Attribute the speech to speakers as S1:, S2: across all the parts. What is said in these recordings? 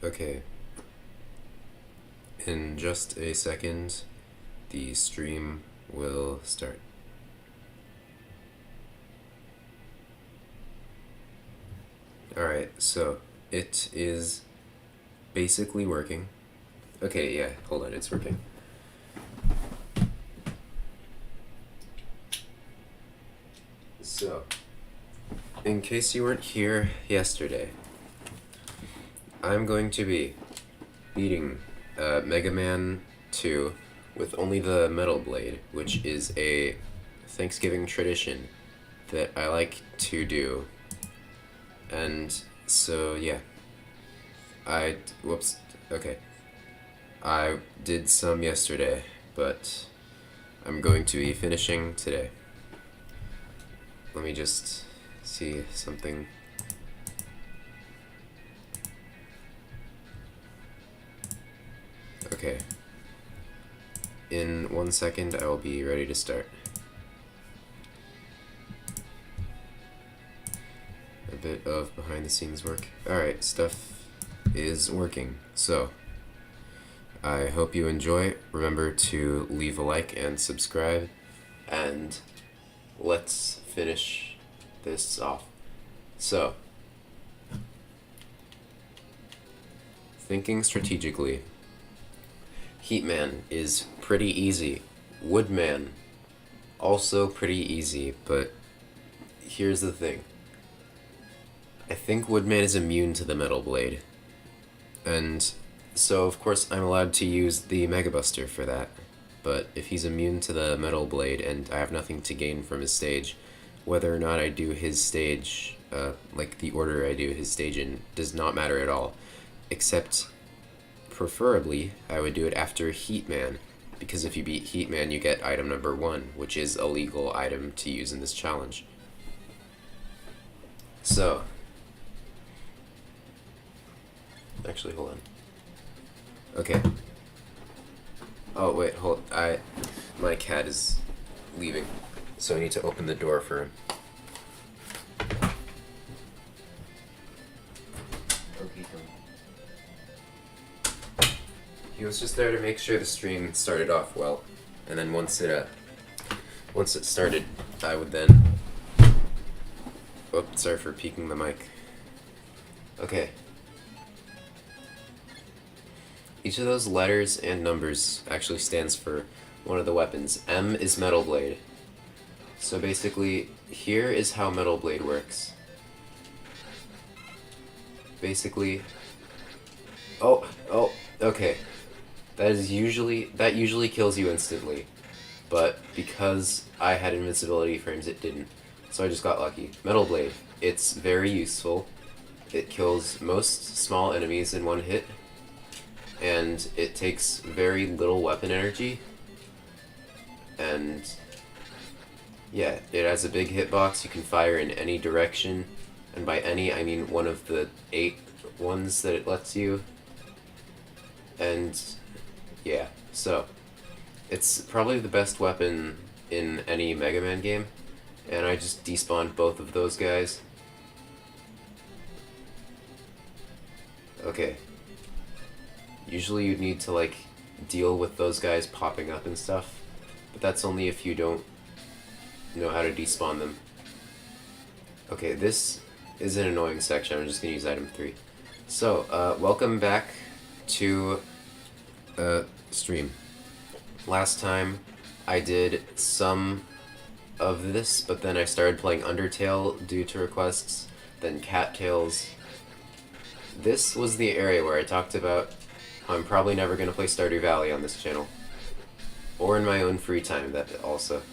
S1: Okay, in just a second, the stream will start. Alright, so it is basically working. Okay, yeah, hold on, it's working. So, in case you weren't here yesterday, I'm going to be beating Mega Man 2 with only the Metal Blade, which is a Thanksgiving tradition that I like to do. And so, yeah. Whoops, okay. I did some yesterday, but I'm going to be finishing today. Let me just see something. Okay. In 1 second, I will be ready to start. A bit of behind the scenes work. Alright, stuff is working. So, I hope you enjoy. Remember to leave a like and subscribe. And let's finish this off. So, thinking strategically. Heatman is pretty easy. Woodman, also pretty easy, but here's the thing. I think Woodman is immune to the Metal Blade. And so, of course, I'm allowed to use the Mega Buster for that. But if he's immune to the Metal Blade and I have nothing to gain from his stage, whether or not I do his stage, like the order I do his stage in, does not matter at all. Except, preferably, I would do it after Heatman, because if you beat Heatman, you get item number 1, which is a legal item to use in this challenge. So, actually, hold on. Okay. Oh, wait, my cat is leaving, so I need to open the door for him. Okay, he was just there to make sure the stream started off well, and then once it started, I would then... Oh, sorry for peeking the mic. Okay. Each of those letters and numbers actually stands for one of the weapons. M is Metal Blade. So basically, here is how Metal Blade works. Basically... Oh, okay. That usually kills you instantly. But because I had invincibility frames, it didn't. So I just got lucky. Metal Blade. It's very useful. It kills most small enemies in one hit. And it takes very little weapon energy. And yeah, it has a big hitbox. You can fire in any direction. And by any, I mean one of the 8 ones that it lets you. And yeah, so it's probably the best weapon in any Mega Man game. And I just despawned both of those guys. Okay. Usually you'd need to, like, deal with those guys popping up and stuff. But that's only if you don't know how to despawn them. Okay, this is an annoying section. I'm just gonna use item 3. So, welcome back to stream. Last time I did some of this, but then I started playing Undertale due to requests, then Cattails. This was the area where I talked about how I'm probably never going to play Stardew Valley on this channel. Or in my own free time, that also.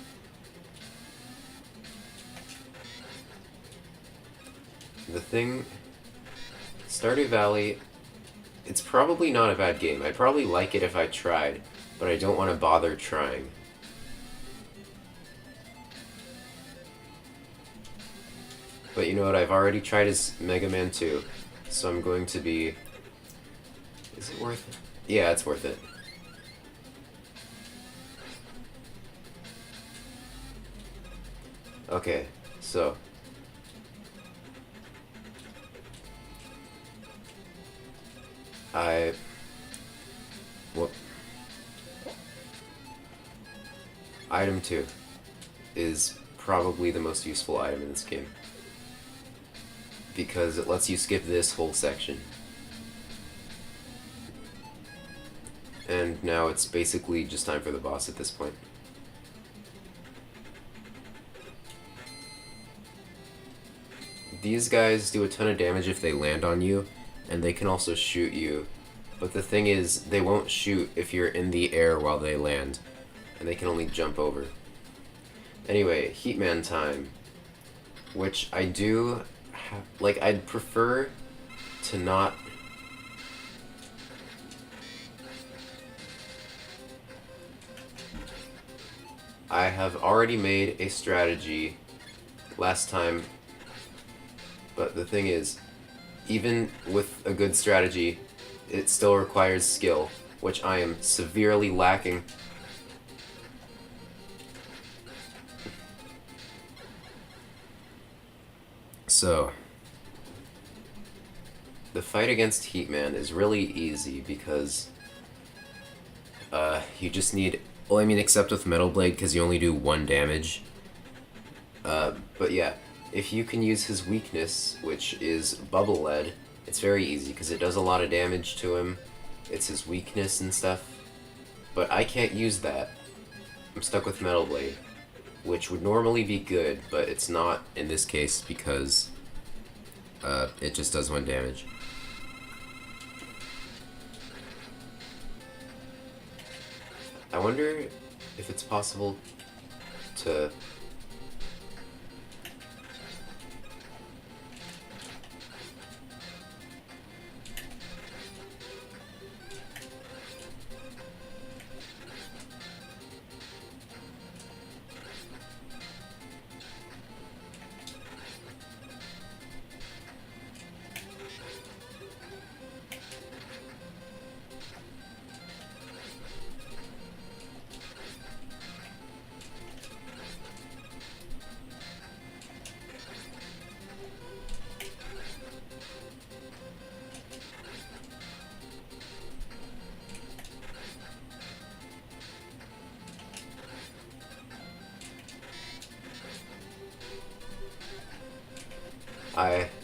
S1: The thing... Stardew Valley... It's probably not a bad game. I'd probably like it if I tried, but I don't want to bother trying. But you know what I've already tried is Mega Man 2, so I'm going to be... Is it worth it? Yeah, it's worth it. Okay, so... I... What? Item 2 is probably the most useful item in this game, because it lets you skip this whole section. And now it's basically just time for the boss at this point. These guys do a ton of damage if they land on you, and they can also shoot you. But the thing is, they won't shoot if you're in the air while they land, and they can only jump over. Anyway, Heatman time, which I do have, like, I'd prefer to not... I have already made a strategy last time, but the thing is, even with a good strategy, it still requires skill, which I am severely lacking. So, the fight against Heatman is really easy because you just need... Well, I mean, except with Metal Blade, because you only do 1 damage. But yeah, if you can use his weakness, which is Bubble Lead, it's very easy, because it does a lot of damage to him. It's his weakness and stuff. But I can't use that. I'm stuck with Metal Blade, which would normally be good, but it's not in this case, because it just does 1 damage. I wonder if it's possible to...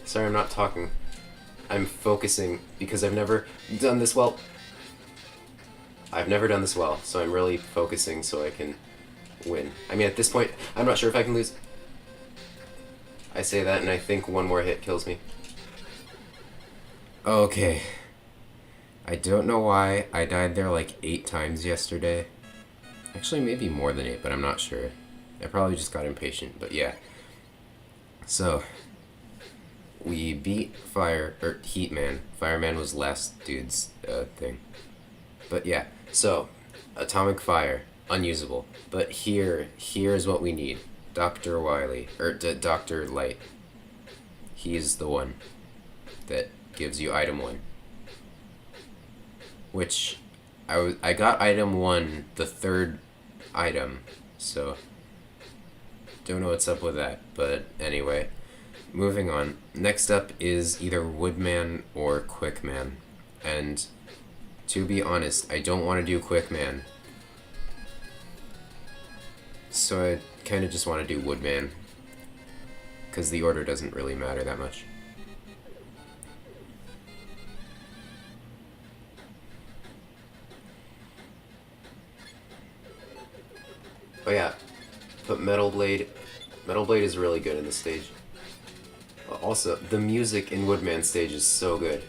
S1: Sorry, I'm not talking. I'm focusing because I've never done this well. I've never done this well, so I'm really focusing so I can win. I mean, at this point, I'm not sure if I can lose. I say that and I think 1 more hit kills me. Okay. I don't know why I died there like 8 times yesterday. Actually, maybe more than 8, but I'm not sure. I probably just got impatient, but yeah. So... we beat Heatman. Fireman was last dude's thing. But yeah, so, Atomic Fire, unusable. But here's what we need. Dr. Wily, Dr. Light. He's the one that gives you item 1. Which, I got item 1, the 3rd item, so, don't know what's up with that, but anyway. Moving on. Next up is either Woodman or Quickman. And to be honest, I don't want to do Quickman. So I kind of just want to do Woodman. Because the order doesn't really matter that much. Oh yeah, put Metal Blade. Metal Blade is really good in this stage. Also, the music in Woodman stage is so good.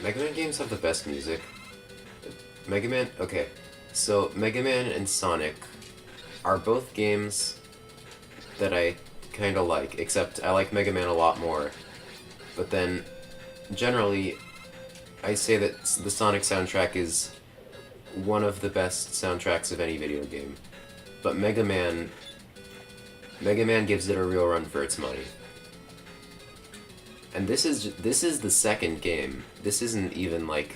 S1: Mega Man games have the best music. Mega Man, okay. So, Mega Man and Sonic are both games that I kinda like, except I like Mega Man a lot more. But then, generally, I say that the Sonic soundtrack is one of the best soundtracks of any video game. But Mega Man gives it a real run for its money. And this is the second game. This isn't even like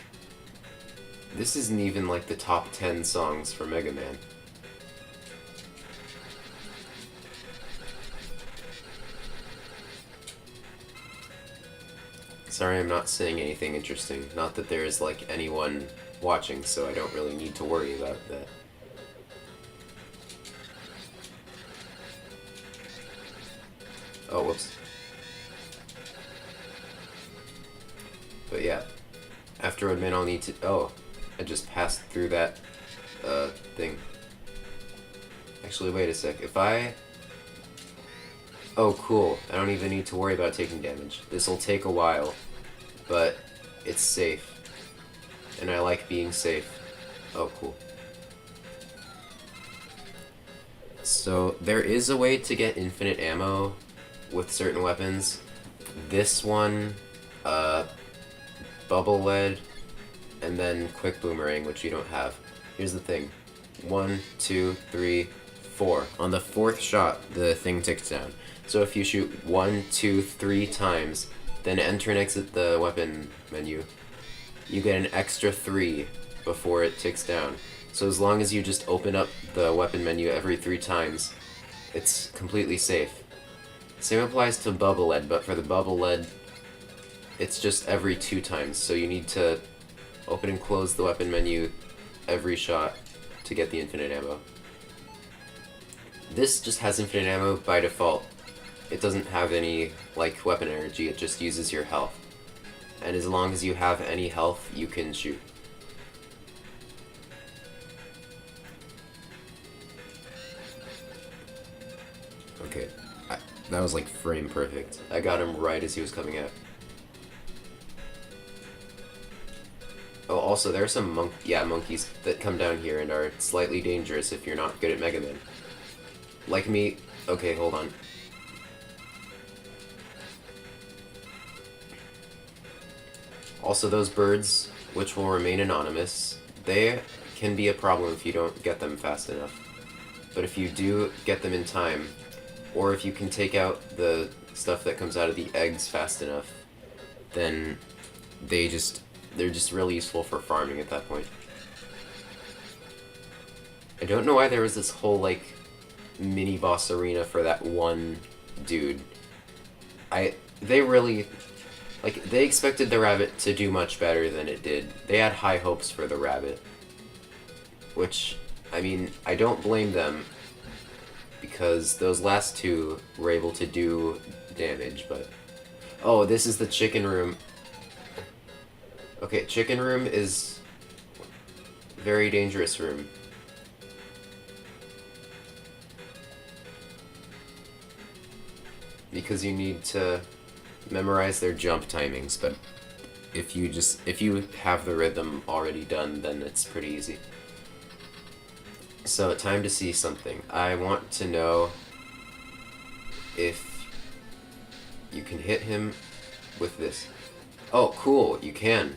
S1: the top 10 songs for Mega Man. Sorry I'm not saying anything interesting. Not that there is, like, anyone watching, so I don't really need to worry about that. Oh, whoops. But yeah. After admin, I'll need to... Oh, I just passed through that, thing. Actually, wait a sec. If I... Oh, cool. I don't even need to worry about taking damage. This'll take a while, but it's safe. And I like being safe. Oh, cool. So, there is a way to get infinite ammo with certain weapons. This one, bubble lead, and then quick boomerang, which you don't have. Here's the thing. 1, 2, 3, 4. On the 4th shot, the thing ticks down. So if you shoot 1, 2, 3 times, then enter and exit the weapon menu, you get an extra 3 before it ticks down. So as long as you just open up the weapon menu every 3 times, it's completely safe. Same applies to bubble lead, but for the bubble lead, it's just every 2 times. So you need to open and close the weapon menu every shot to get the infinite ammo. This just has infinite ammo by default. It doesn't have any, like, weapon energy, it just uses your health. And as long as you have any health, you can shoot. Okay, that was like frame perfect. I got him right as he was coming out. Oh, also, there are some monkeys that come down here and are slightly dangerous if you're not good at Mega Man. Like me... Okay, hold on. Also, those birds, which will remain anonymous, they can be a problem if you don't get them fast enough. But if you do get them in time, or if you can take out the stuff that comes out of the eggs fast enough, then they're just really useful for farming at that point. I don't know why there was this whole, like, mini-boss arena for that one dude. They really... Like, they expected the rabbit to do much better than it did. They had high hopes for the rabbit. Which, I mean, I don't blame them, because those last two were able to do damage, but... Oh, this is the chicken room. Okay, chicken room is a very dangerous room. Because you need to memorize their jump timings, but if you have the rhythm already done, then it's pretty easy. So, time to see something. I want to know if you can hit him with this. Oh, cool, you can.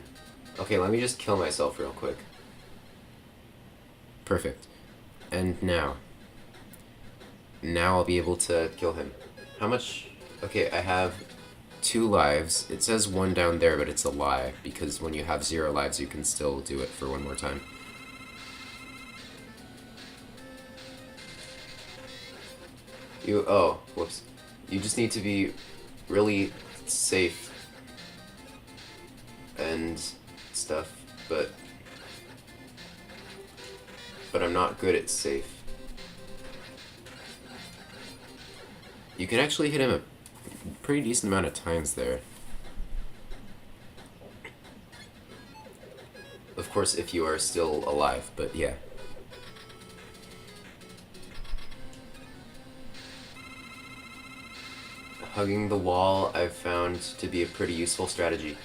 S1: Okay, let me just kill myself real quick. Perfect. And now. Now I'll be able to kill him. How much? Okay, I have 2 lives. It says 1 down there, but it's a lie, because when you have 0 lives, you can still do it for 1 more time. Oh, whoops. You just need to be really safe and stuff, but I'm not good at safe. You can actually hit him a pretty decent amount of times there. Of course, if you are still alive, but yeah. Hugging the wall I've found to be a pretty useful strategy.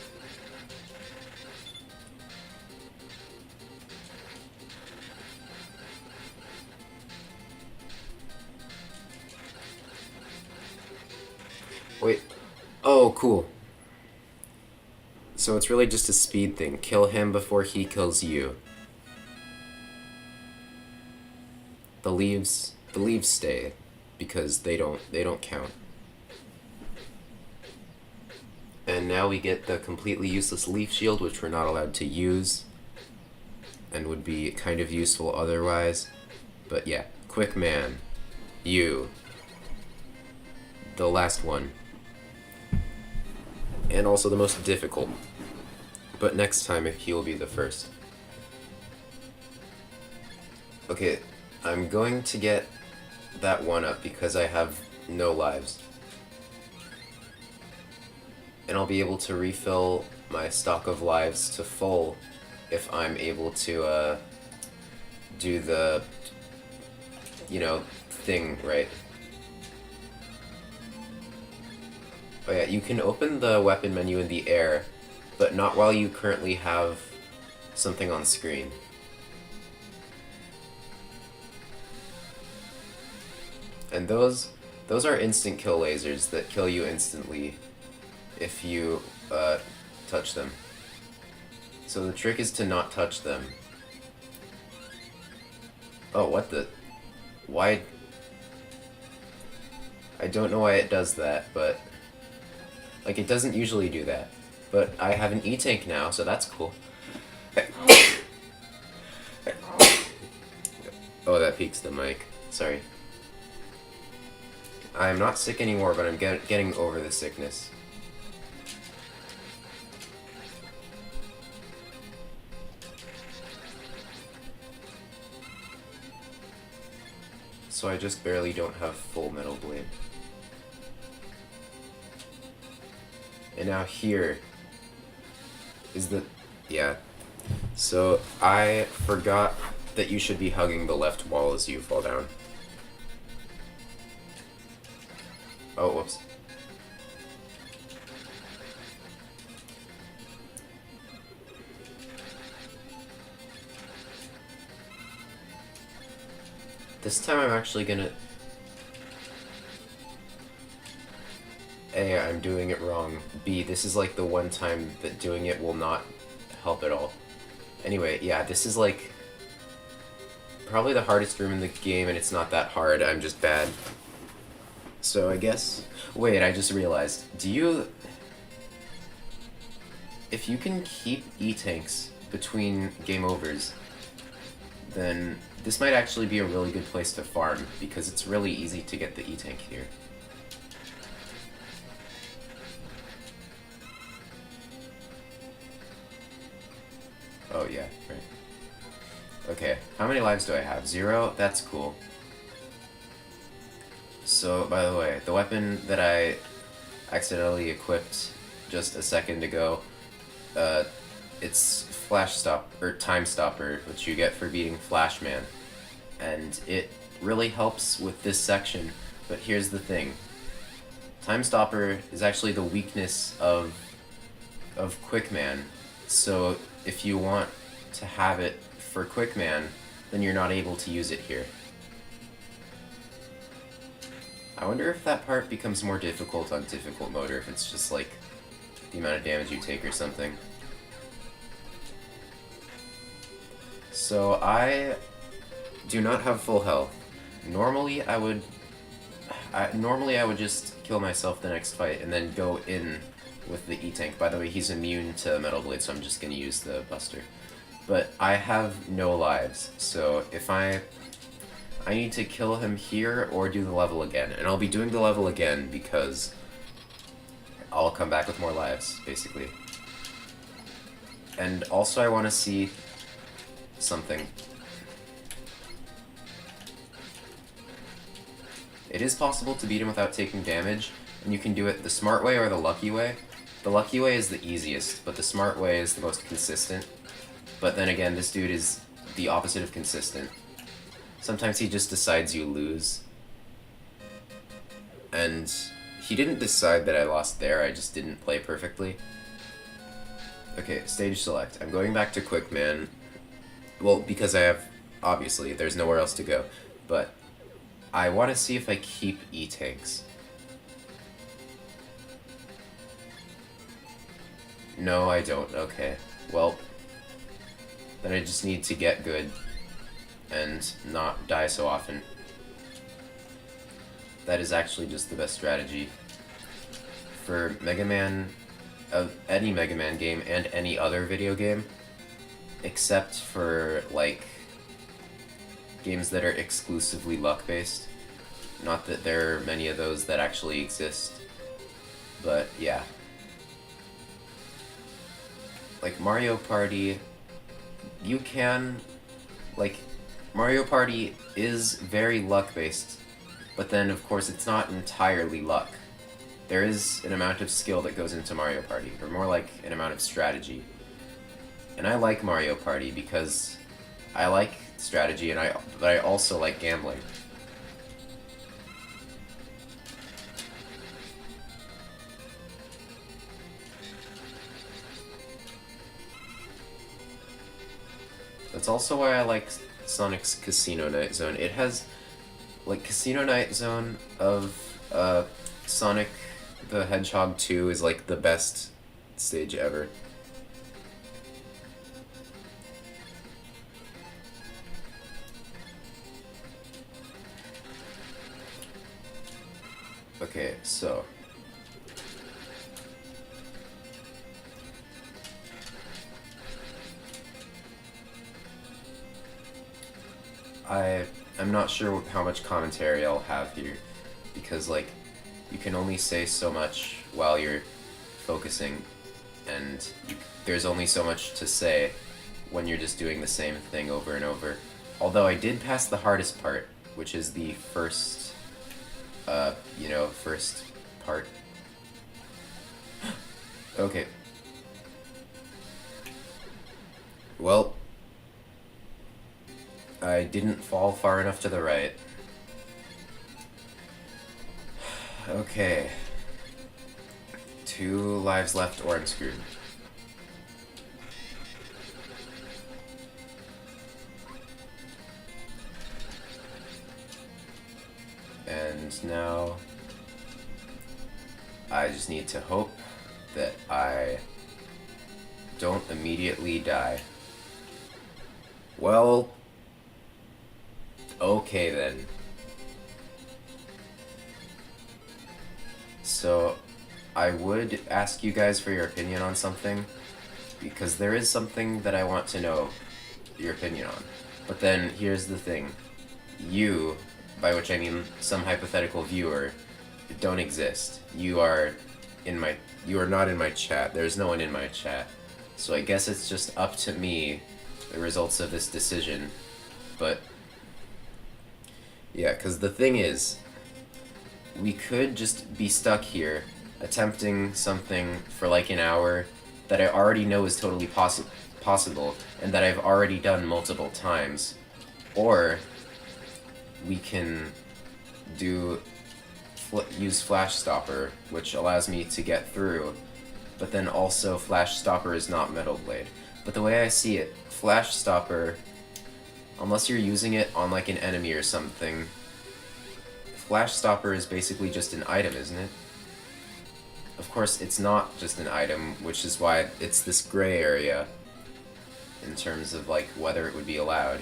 S1: Wait. Oh, cool. So it's really just a speed thing. Kill him before he kills you. The leaves stay because they don't count. And now we get the completely useless leaf shield, which we're not allowed to use, and would be kind of useful otherwise. But yeah, quick man, you. The last one. and also the most difficult. But next time he will be the first. Okay, I'm going to get that one up because I have no lives. And I'll be able to refill my stock of lives to full if I'm able to do the, thing right. Oh yeah, you can open the weapon menu in the air, but not while you currently have something on screen. And those are instant kill lasers that kill you instantly if you touch them. So the trick is to not touch them. Oh, what the? Why? I don't know why it does that, but... Like, it doesn't usually do that. But I have an E-Tank now, so that's cool. Oh, that peaks the mic. Sorry. I'm not sick anymore, but I'm getting over the sickness. So I just barely don't have full Metal Blade. And now here is the... yeah. So I forgot that you should be hugging the left wall as you fall down. Oh, whoops. This time I'm actually gonna... A, I'm doing it wrong. B, this is like the one time that doing it will not help at all. Anyway, yeah, this is like probably the hardest room in the game, and it's not that hard, I'm just bad. So I guess... Wait, I just realized. Do you... If you can keep E-Tanks between game overs, then this might actually be a really good place to farm, because it's really easy to get the E-Tank here. Oh yeah, right. Okay, how many lives do I have? 0? That's cool. So, by the way, the weapon that I accidentally equipped just a second ago, it's Flash Stop, or Time Stopper, which you get for beating Flashman. And it really helps with this section, but here's the thing. Time Stopper is actually the weakness of Quickman, so if you want to have it for Quickman, then you're not able to use it here. I wonder if that part becomes more difficult on difficult mode, or if it's just like the amount of damage you take or something. So I do not have full health. Normally I would just kill myself the next fight and then go in with the E-Tank. By the way, he's immune to Metal Blade, so I'm just gonna use the Buster. But I have no lives, so if I need to kill him here or do the level again. And I'll be doing the level again because I'll come back with more lives, basically. And also I want to see something. It is possible to beat him without taking damage, and you can do it the smart way or the lucky way. The lucky way is the easiest, but the smart way is the most consistent. But then again, this dude is the opposite of consistent. Sometimes he just decides you lose. And he didn't decide that I lost there, I just didn't play perfectly. Okay, stage select. I'm going back to Quickman. Well, because I have... obviously, there's nowhere else to go. But I want to see if I keep E-Tanks. No, I don't. Okay. Well, then I just need to get good and not die so often. That is actually just the best strategy. For Mega Man, any Mega Man game and any other video game, except for, like, games that are exclusively luck-based. Not that there are many of those that actually exist, but yeah. like Mario Party, you can, like, Mario Party is very luck based, but then of course it's not entirely luck. There is an amount of skill that goes into Mario Party, or more like an amount of strategy. And I like Mario Party because I like strategy, but I also like gambling. That's also why I like Sonic's Casino Night Zone. It has, like, Casino Night Zone of Sonic the Hedgehog 2 is like the best stage ever. Okay, so I'm not sure how much commentary I'll have here, because like you can only say so much while you're focusing, and there's only so much to say when you're just doing the same thing over and over. Although I did pass the hardest part, which is the first, first part. Okay. Well, I didn't fall far enough to the right. Okay. 2 lives left or I'm screwed. And now I just need to hope that I don't immediately die. Well, okay then. So, I would ask you guys for your opinion on something, because there is something that I want to know your opinion on. But then, here's the thing. You, by which I mean some hypothetical viewer, don't exist. You are not in my chat. There's no one in my chat. So I guess it's just up to me, the results of this decision. But yeah, because the thing is, we could just be stuck here, attempting something for like an hour that I already know is totally possible, and that I've already done multiple times. Or we can use Flash Stopper, which allows me to get through, but then also Flash Stopper is not Metal Blade. But the way I see it, Flash Stopper, unless you're using it on like an enemy or something, Flash Stopper is basically just an item, isn't it? Of course, it's not just an item, which is why it's this gray area in terms of like whether it would be allowed.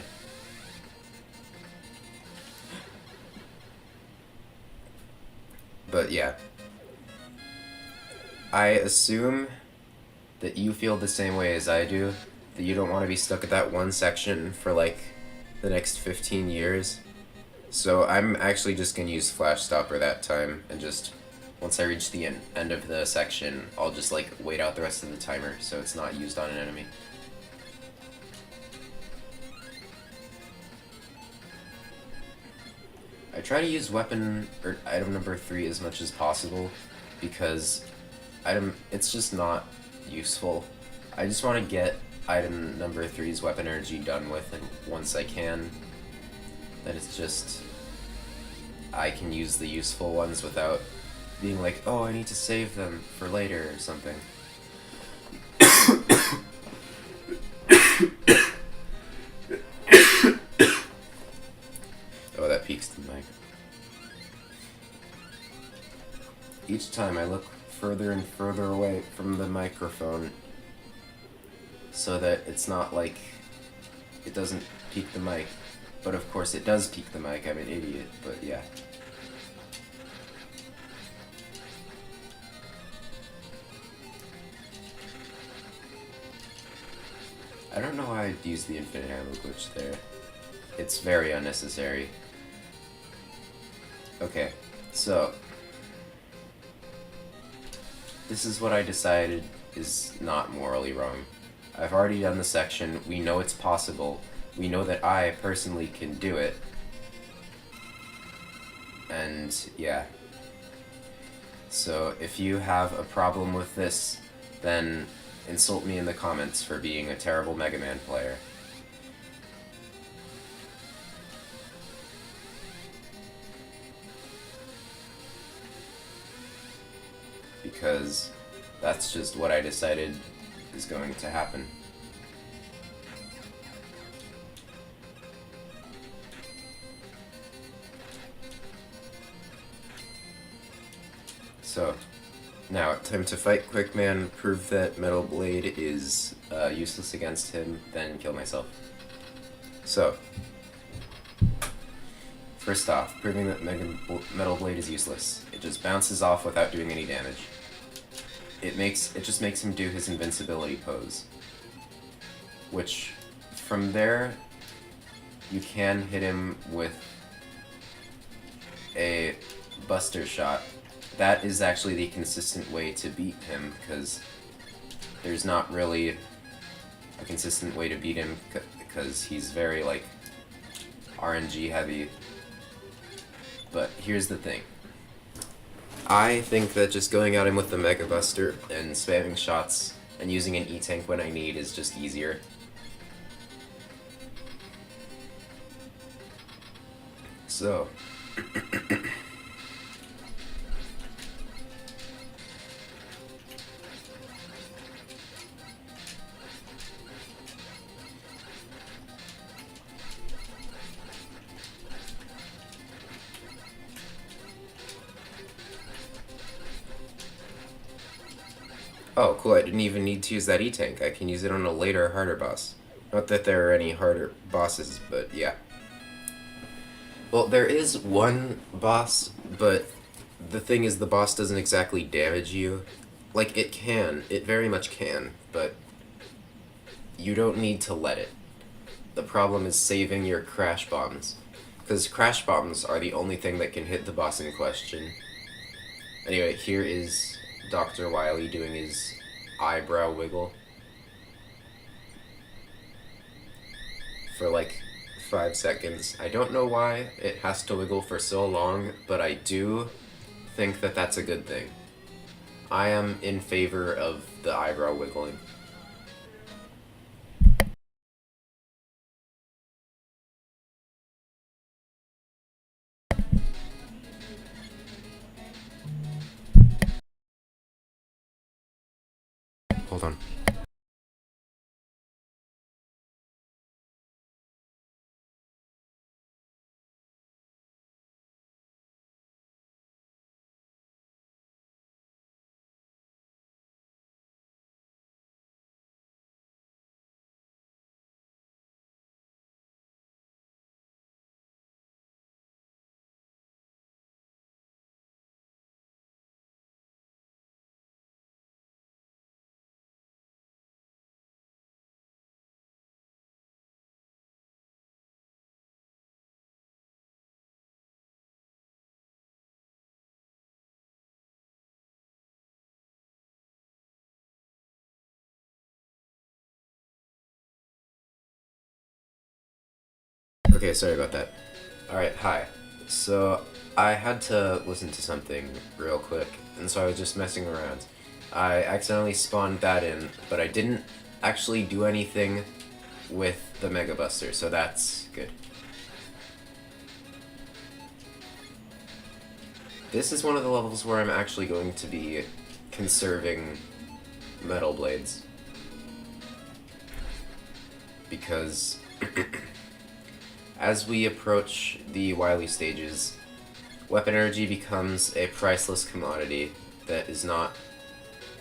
S1: But yeah, I assume that you feel the same way as I do, that you don't want to be stuck at that one section for like the next 15 years. So I'm actually just going to use Flash Stopper that time, and just, once I reach the end of the section, I'll just like wait out the rest of the timer so it's not used on an enemy. I try to use weapon or item number 3 as much as possible, because it's just not useful. I just want to get item number 3's weapon energy done with, and once I can, then it's just, I can use the useful ones without being like, oh, I need to save them for later or something. Oh, that peaks the mic. Each time I look further and further away from the microphone so that it's not like it doesn't peak the mic. But of course it does peak the mic, I'm an idiot, but yeah. I don't know why I'd use the infinite ammo glitch there. It's very unnecessary. Okay, so this is what I decided is not morally wrong. I've already done the section. We know it's possible. We know that I personally can do it. And yeah. So if you have a problem with this, then insult me in the comments for being a terrible Mega Man player. Because that's just what I decided is going to happen. So, now, time to fight Quickman, prove that Metal Blade is useless against him, then kill myself. So, first off, proving that Metal Blade is useless. It just bounces off without doing any damage. It just makes him do his invincibility pose. Which, from there, you can hit him with a Buster Shot. That is actually the consistent way to beat him, because there's not really a consistent way to beat him, because he's very, like, RNG heavy. But here's the thing. I think that just going at him with the Mega Buster and spamming shots and using an E-Tank when I need is just easier. So... Oh, cool, I didn't even need to use that E-Tank. I can use it on a later, harder boss. Not that there are any harder bosses, but yeah. Well, there is one boss, but the thing is the boss doesn't exactly damage you. Like, it can. It very much can, but you don't need to let it. The problem is saving your crash bombs. Because crash bombs are the only thing that can hit the boss in question. Anyway, here is Dr. Wily doing his eyebrow wiggle for like 5 seconds. I don't know why it has to wiggle for so long, but I do think that that's a good thing. I am in favor of the eyebrow wiggling. Hold on. Okay, sorry about that. Alright, hi. So, I had to listen to something real quick, and so I was just messing around. I accidentally spawned that in, but I didn't actually do anything with the Mega Buster, so that's good. This is one of the levels where I'm actually going to be conserving Metal Blades. Because as we approach the Wily stages, weapon energy becomes a priceless commodity that is not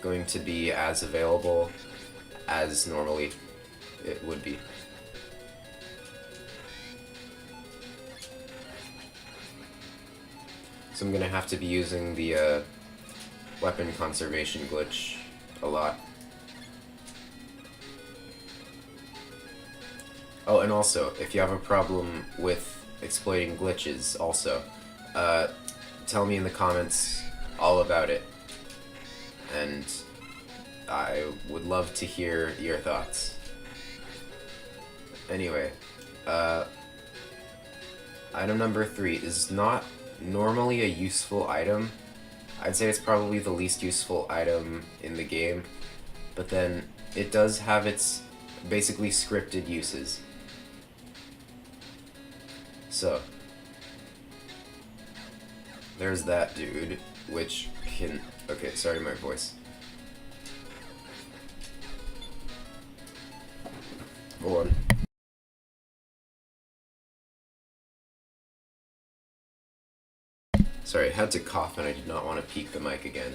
S1: going to be as available as normally it would be. So I'm gonna have to be using the weapon conservation glitch a lot. Oh, and also, if you have a problem with exploiting glitches, also, tell me in the comments all about it. And I would love to hear your thoughts. Anyway, uh, item number 3 is not normally a useful item. I'd say it's probably the least useful item in the game, but then it does have its basically scripted uses. So, there's that dude, which can... Okay, sorry my voice. Hold on. Sorry, I had to cough and I did not want to peek the mic again.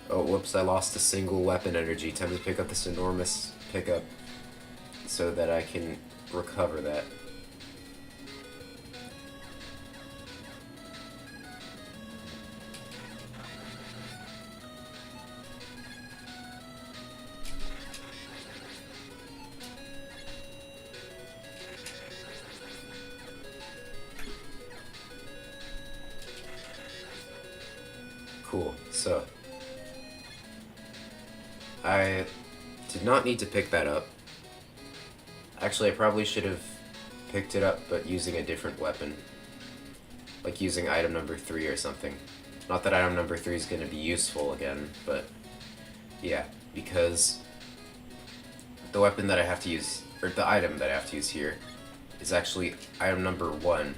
S1: Oh, whoops, I lost a single weapon energy. Time to pick up this enormous pickup so that I can recover that. Cool, so I did not need to pick that up. Actually, I probably should have picked it up, but using a different weapon. Like using item number 3 or something. Not that item number 3 is going to be useful again, but yeah, because the weapon that I have to use, or the item that I have to use here, is actually item number 1.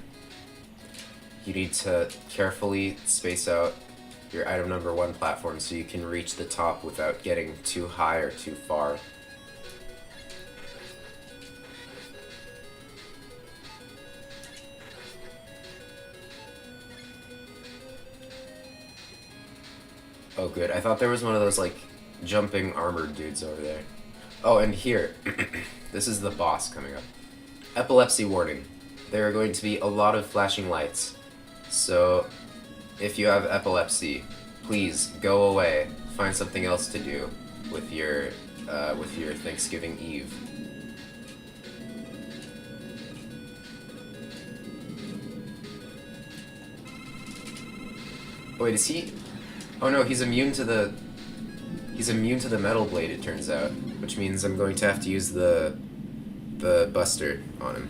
S1: You need to carefully space out your item number 1 platform so you can reach the top without getting too high or too far. Oh good, I thought there was one of those like jumping armored dudes over there. Oh, and here, this is the boss coming up. Epilepsy warning. There are going to be a lot of flashing lights. So, if you have epilepsy, please go away. Find something else to do with your Thanksgiving Eve. Wait, is he? Oh no, he's immune to the metal blade. It turns out, which means I'm going to have to use the Buster on him.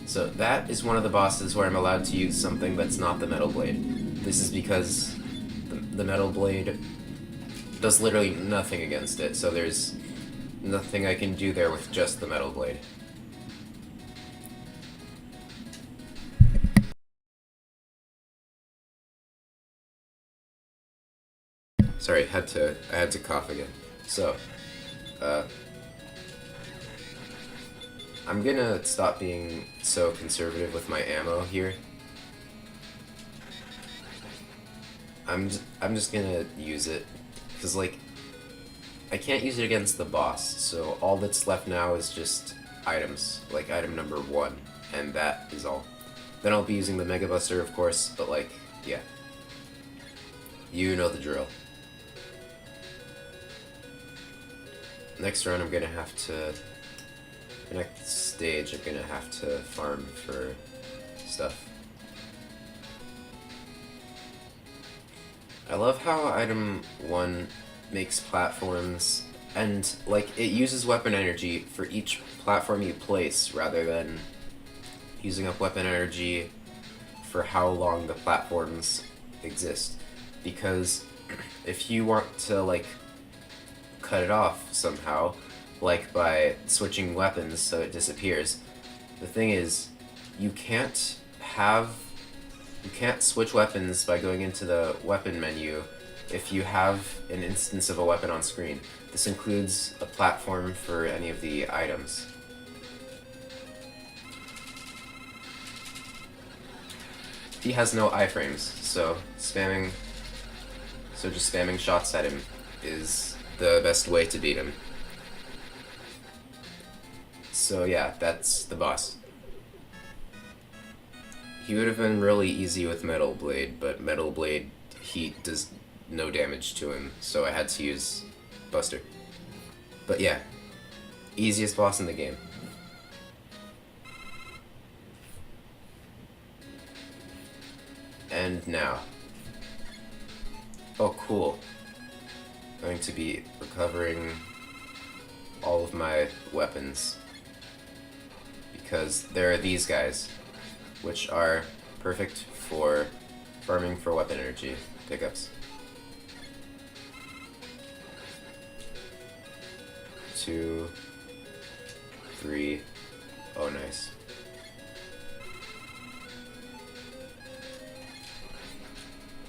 S1: So that is one of the bosses where I'm allowed to use something that's not the metal blade. This is because the metal blade does literally nothing against it, so there's nothing I can do there with just the metal blade. Sorry, I had to cough again. So, I'm gonna stop being so conservative with my ammo here. I'm just gonna use it, because like, I can't use it against the boss, so all that's left now is just items, like item number 1, and that is all. Then I'll be using the Mega Buster, of course, but like, yeah. You know the drill. Next round I'm gonna have to... The next stage I'm gonna have to farm for stuff. I love how item 1 makes platforms, and like it uses weapon energy for each platform you place rather than using up weapon energy for how long the platforms exist. Because if you want to like cut it off somehow, like by switching weapons so it disappears, the thing is, you can't switch weapons by going into the weapon menu if you have an instance of a weapon on screen. This includes a platform for any of the items. He has no iframes, so just spamming shots at him is the best way to beat him. So yeah, that's the boss. He would have been really easy with Metal Blade, but Metal Blade heat does no damage to him, so I had to use Buster. But yeah, Easiest boss in the game. And now. Oh, cool. Going to be recovering all of my weapons. Because there are these guys, which are perfect for farming for weapon energy pickups. 2, 3. Oh, nice.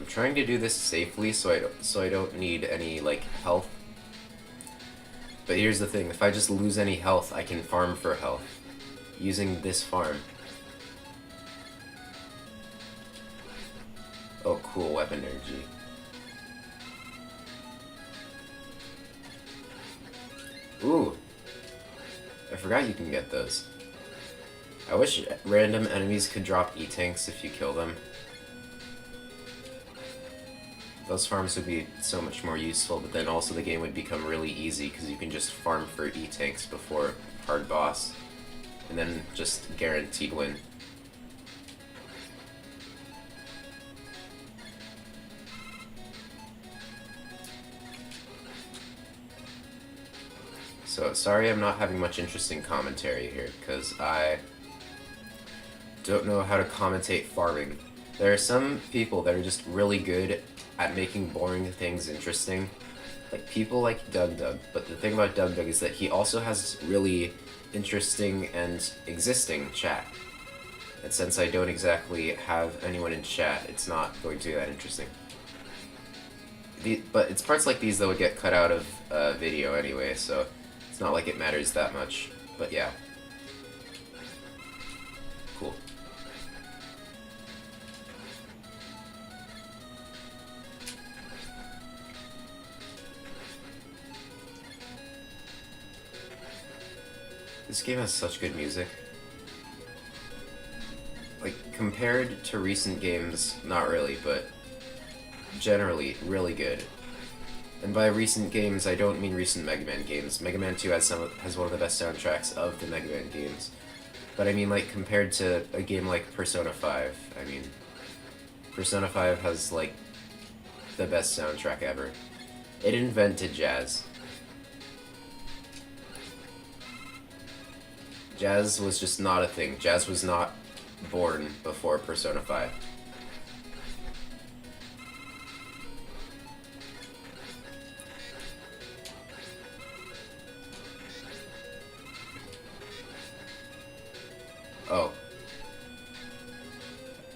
S1: I'm trying to do this safely so I don't need any like health. But here's the thing, if I just lose any health, I can farm for health using this farm. Oh, cool, weapon energy. Ooh, I forgot you can get those. I wish random enemies could drop E-tanks if you kill them. Those farms would be so much more useful, but then also the game would become really easy because you can just farm for E-tanks before hard boss, and then just guaranteed win. So, sorry I'm not having much interesting commentary here, because I don't know how to commentate farming. There are some people that are just really good at making boring things interesting. Like, people like DougDoug, but the thing about DougDoug is that he also has really interesting and existing chat. And since I don't exactly have anyone in chat, it's not going to be that interesting. But it's parts like these that would get cut out of video anyway, so it's not like it matters that much, but yeah. Cool. This game has such good music. Like, compared to recent games, not really, but generally, really good. And by recent games, I don't mean recent Mega Man games. Mega Man 2 has one of the best soundtracks of the Mega Man games. But I mean, like, compared to a game like Persona 5, I mean, Persona 5 has, like, the best soundtrack ever. It invented jazz. Jazz was just not a thing. Jazz was not born before Persona 5. Oh.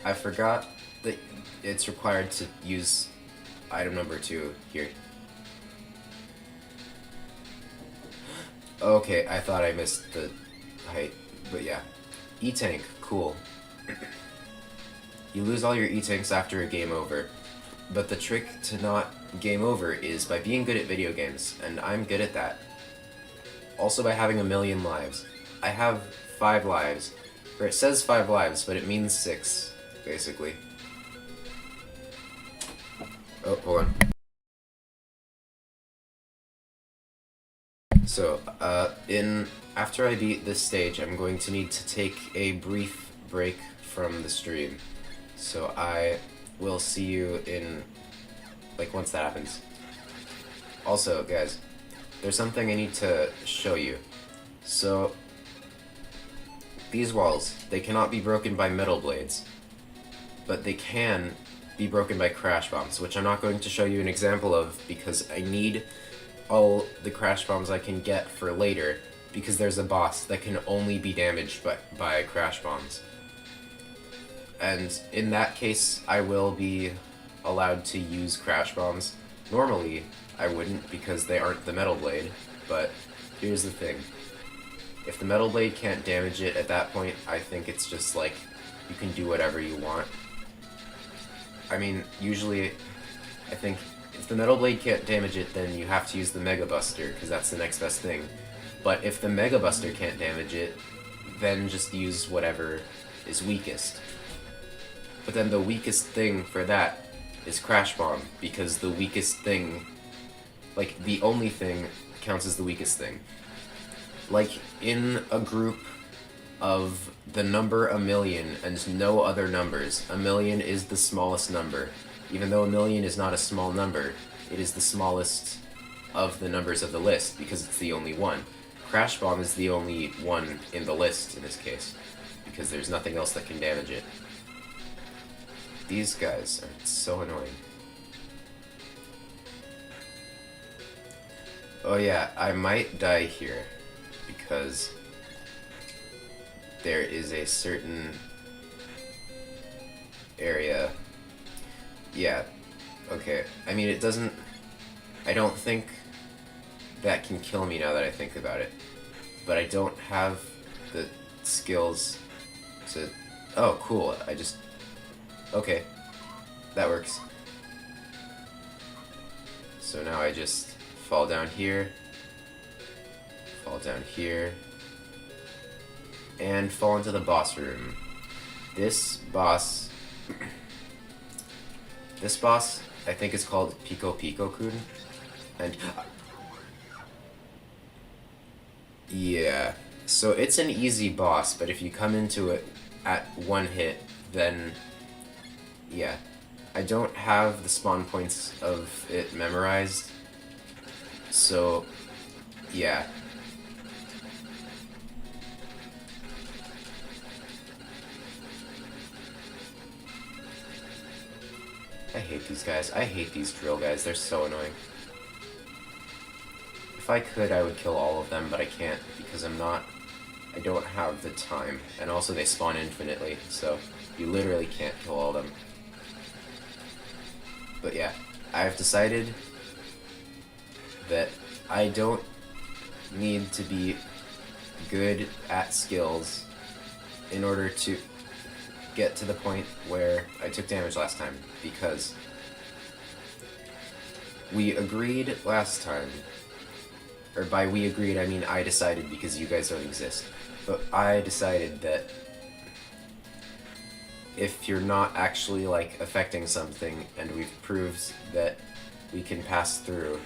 S1: I forgot that it's required to use item number 2 here. Okay, I thought I missed the height, but yeah. E-tank, cool. You lose all your E-tanks after a game over, but the trick to not game over is by being good at video games, and I'm good at that. Also by having 1,000,000 lives. I have 5 lives. Or it says 5 lives, but it means 6, basically. Oh, hold on. So, after I beat this stage, I'm going to need to take a brief break from the stream. So I will see you in, like, once that happens. Also, guys, there's something I need to show you. So, these walls, they cannot be broken by metal blades, but they can be broken by crash bombs, which I'm not going to show you an example of because I need all the crash bombs I can get for later, because there's a boss that can only be damaged by crash bombs. And in that case, I will be allowed to use crash bombs. Normally, I wouldn't because they aren't the metal blade, but here's the thing. If the metal blade can't damage it at that point, I think it's just like, you can do whatever you want. I mean, usually, I think if the metal blade can't damage it, then you have to use the Mega Buster, because that's the next best thing. But if the Mega Buster can't damage it, then just use whatever is weakest. But then the weakest thing for that is Crash Bomb, because the weakest thing, like, the only thing counts as the weakest thing. like in a group of the number a million and no other numbers, a million is the smallest number. Even though a million is not a small number, it is the smallest of the numbers of the list because it's the only one. Crash Bomb is the only one in the list in this case because there's nothing else that can damage it. These guys are so annoying. Oh yeah, I might die here because there is a certain area. Yeah, okay. I mean, it doesn't... I don't think that can kill me now that I think about it. But I don't have the skills to... Oh, cool. I just... Okay. That works. So now I just fall down here. Fall down here. And fall into the boss room. This boss... This boss, I think, is called Pico Pico Kun. And... yeah. So it's an easy boss, but if you come into it at one hit, then... yeah. I don't have the spawn points of it memorized. So... yeah. I hate these guys. I hate these drill guys. They're so annoying. If I could, I would kill all of them, but I can't because I'm not... I don't have the time. And also they spawn infinitely, so you literally can't kill all of them. But yeah, I've decided that I don't need to be good at skills in order to get to the point where I took damage last time, because we agreed last time, or by we agreed I mean I decided because you guys don't exist, but I decided that if you're not actually like affecting something and we've proved that we can pass through,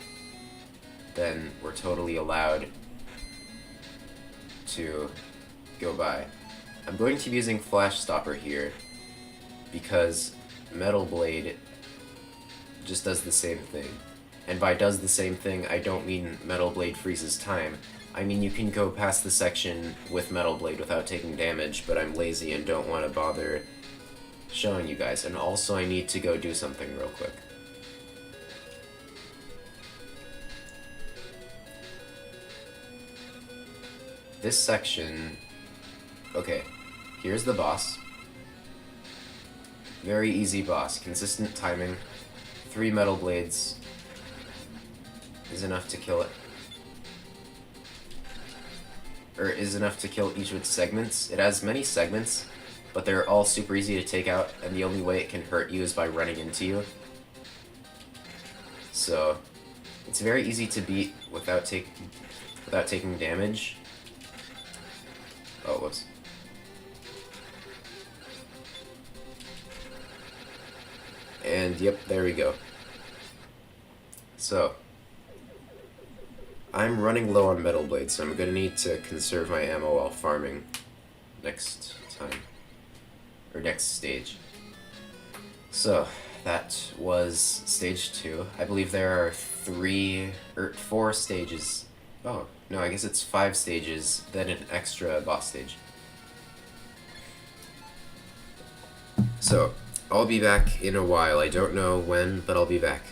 S1: then we're totally allowed to go by. I'm going to be using Flash Stopper here because Metal Blade just does the same thing. And by does the same thing, I don't mean Metal Blade freezes time. I mean you can go past the section with Metal Blade without taking damage, but I'm lazy and don't want to bother showing you guys. And also I need to go do something real quick. This section... okay, here's the boss. Very easy boss. Consistent timing. 3 Metal Blades is enough to kill it. Or is enough to kill each of its segments. It has many segments, but they're all super easy to take out, and the only way it can hurt you is by running into you. So, it's very easy to beat without taking damage. Oh, whoops. And yep, there we go. So, I'm running low on Metal Blade, so I'm gonna need to conserve my ammo while farming next time. Or next stage. So, that was stage 2. I believe there are 4 stages. Oh, no, I guess it's 5 stages, then an extra boss stage. So, I'll be back in a while. I don't know when, but I'll be back.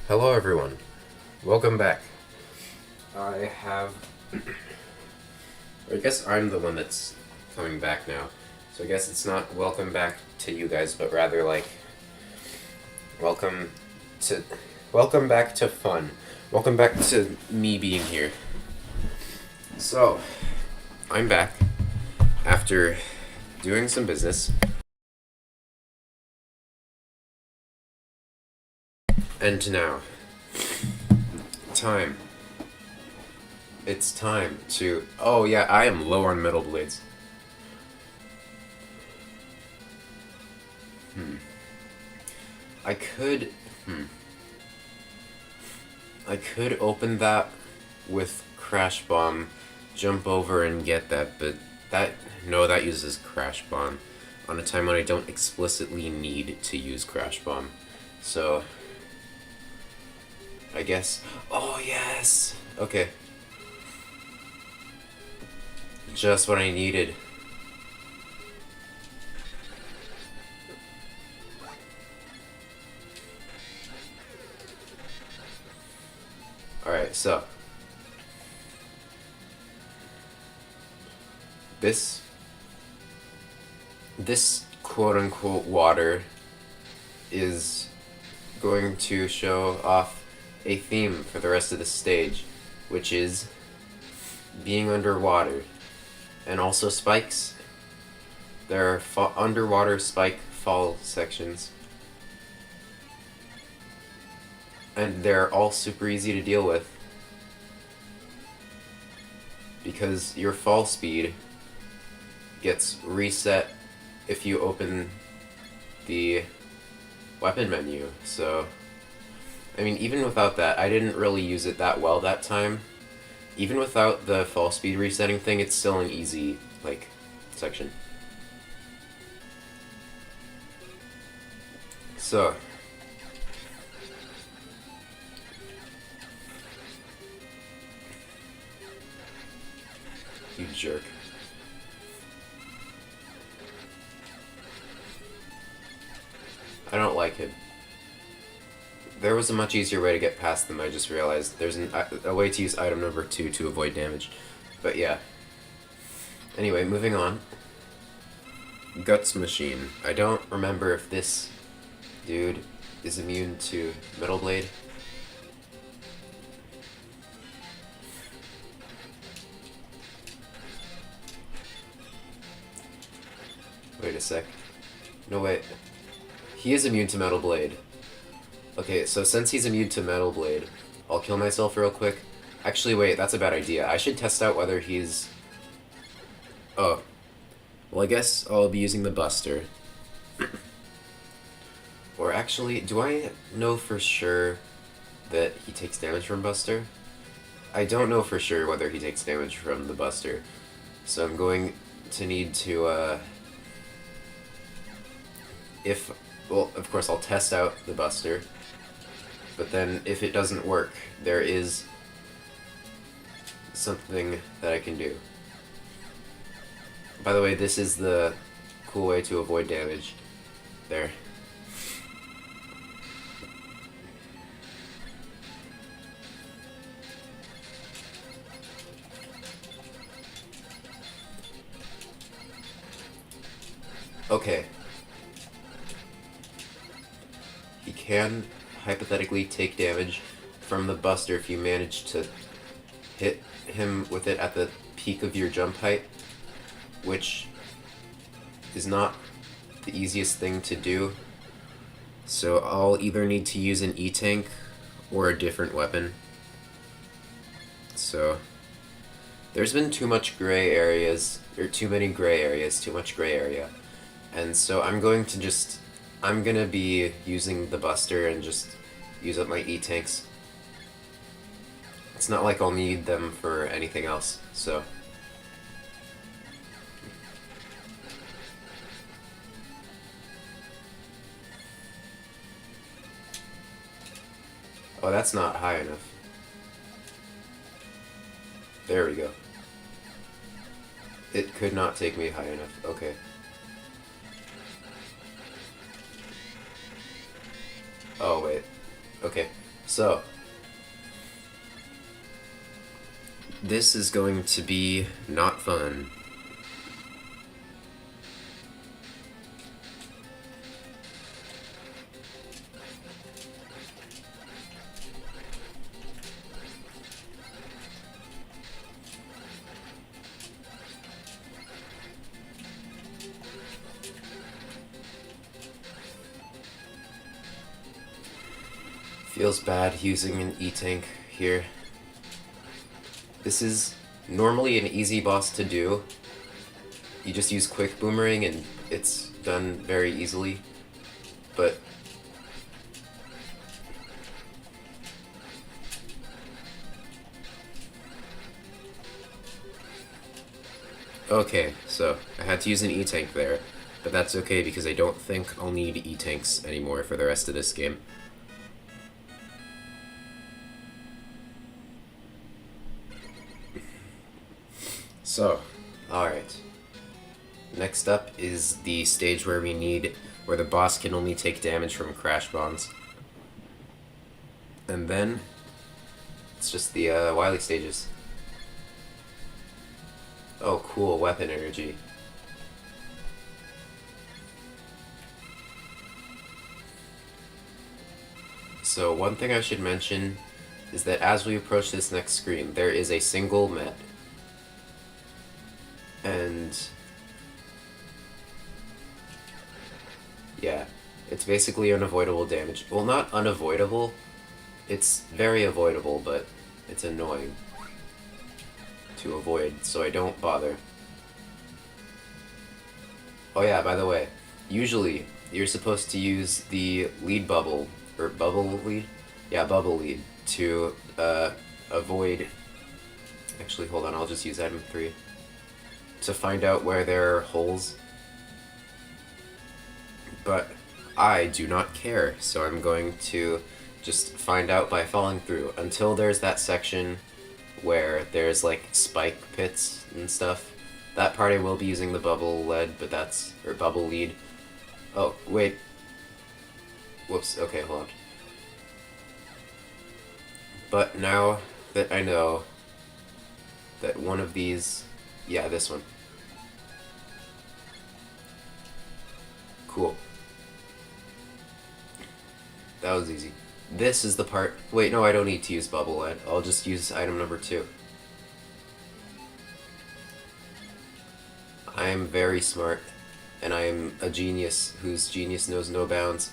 S1: Hello, everyone. Welcome back. I have. I guess I'm the one that's coming back now. So I guess it's not welcome back to you guys, but rather like. Welcome to. Welcome back to fun. Welcome back to me being here. So, I'm back after doing some business. And now, time. It's time to. Oh, yeah, I am low on metal blades. I could. I could open that with Crash Bomb, jump over and get that, but that. No, that uses Crash Bomb on a time when I don't explicitly need to use Crash Bomb. So. I guess. Oh, yes! Okay. Just what I needed. Alright, so. This quote unquote water is going to show off a theme for the rest of the stage, which is being underwater. And also spikes. There are underwater spike fall sections. And they're all super easy to deal with. Because your fall speed gets reset if you open the weapon menu. So, I mean, even without that, I didn't really use it that well that time. Even without the fall speed resetting thing, it's still an easy, like, section. So, you jerk. I don't like it. There was a much easier way to get past them, I just realized. There's a way to use item number 2 to avoid damage. But yeah. Anyway, moving on. Guts Machine. I don't remember if this dude is immune to Metal Blade. Wait a sec. No, wait. He is immune to Metal Blade. Okay, so since he's immune to Metal Blade, I'll kill myself real quick. Actually, wait, that's a bad idea. I should test out whether he's... Oh. Well, I guess I'll be using the Buster. Or actually, do I know for sure that he takes damage from Buster? I don't know for sure whether he takes damage from the Buster. So I'm going to need to, Well, of course, I'll test out the Buster. But then, if it doesn't work, there is something that I can do. By the way, this is the cool way to avoid damage. There. Okay. He can hypothetically take damage from the Buster if you manage to hit him with it at the peak of your jump height, which is not the easiest thing to do. So I'll either need to use an E-Tank or a different weapon. So there's been too much gray areas, or too many gray areas, too much gray area. And so I'm gonna be using the Buster and just use up my E-Tanks. It's not like I'll need them for anything else, so... Oh, that's not high enough. There we go. It could not take me high enough. Okay. Oh, wait. Okay. So, this is going to be not fun. Feels bad using an E-Tank here. This is normally an easy boss to do. You just use quick boomerang and it's done very easily. But okay, so I had to use an E-Tank there, but that's okay because I don't think I'll need E-Tanks anymore for the rest of this game. So, alright. Next up is the stage where where the boss can only take damage from crash bombs. And then, it's just the Wily stages. Oh, cool, weapon energy. So one thing I should mention is that as we approach this next screen, there is a single Met. And yeah, it's basically unavoidable damage. Well, not unavoidable, it's very avoidable, but it's annoying to avoid, so I don't bother. Oh yeah, by the way, usually you're supposed to use the lead bubble, or bubble lead? Yeah, bubble lead, to avoid... Actually, hold on, I'll just use item 3. To find out where there are holes. But I do not care, so I'm going to just find out by falling through until there's that section where there's like spike pits and stuff. That part I will be using the bubble lead, but that's... or bubble lead. Oh, wait. Whoops, okay, hold on. But now that I know that one of these... yeah, this one. Cool. That was easy. This is the part... wait, no, I don't need to use bubble lead. I'll just use item number 2. I am very smart, and I am a genius whose genius knows no bounds.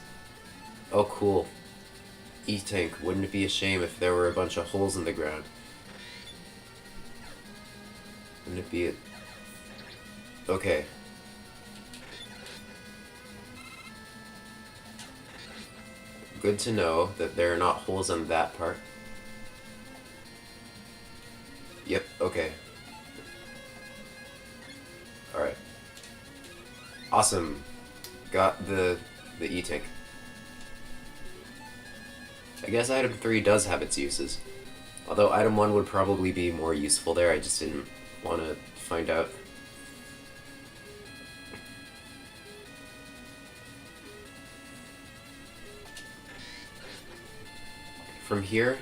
S1: Oh, cool. E-Tank, wouldn't it be a shame if there were a bunch of holes in the ground? Wouldn't it be a... okay. Good to know that there are not holes on that part. Yep, okay. Alright. Awesome. Got the E-Tank. I guess item 3 does have its uses. Although item 1 would probably be more useful there, I just didn't want to find out. From here,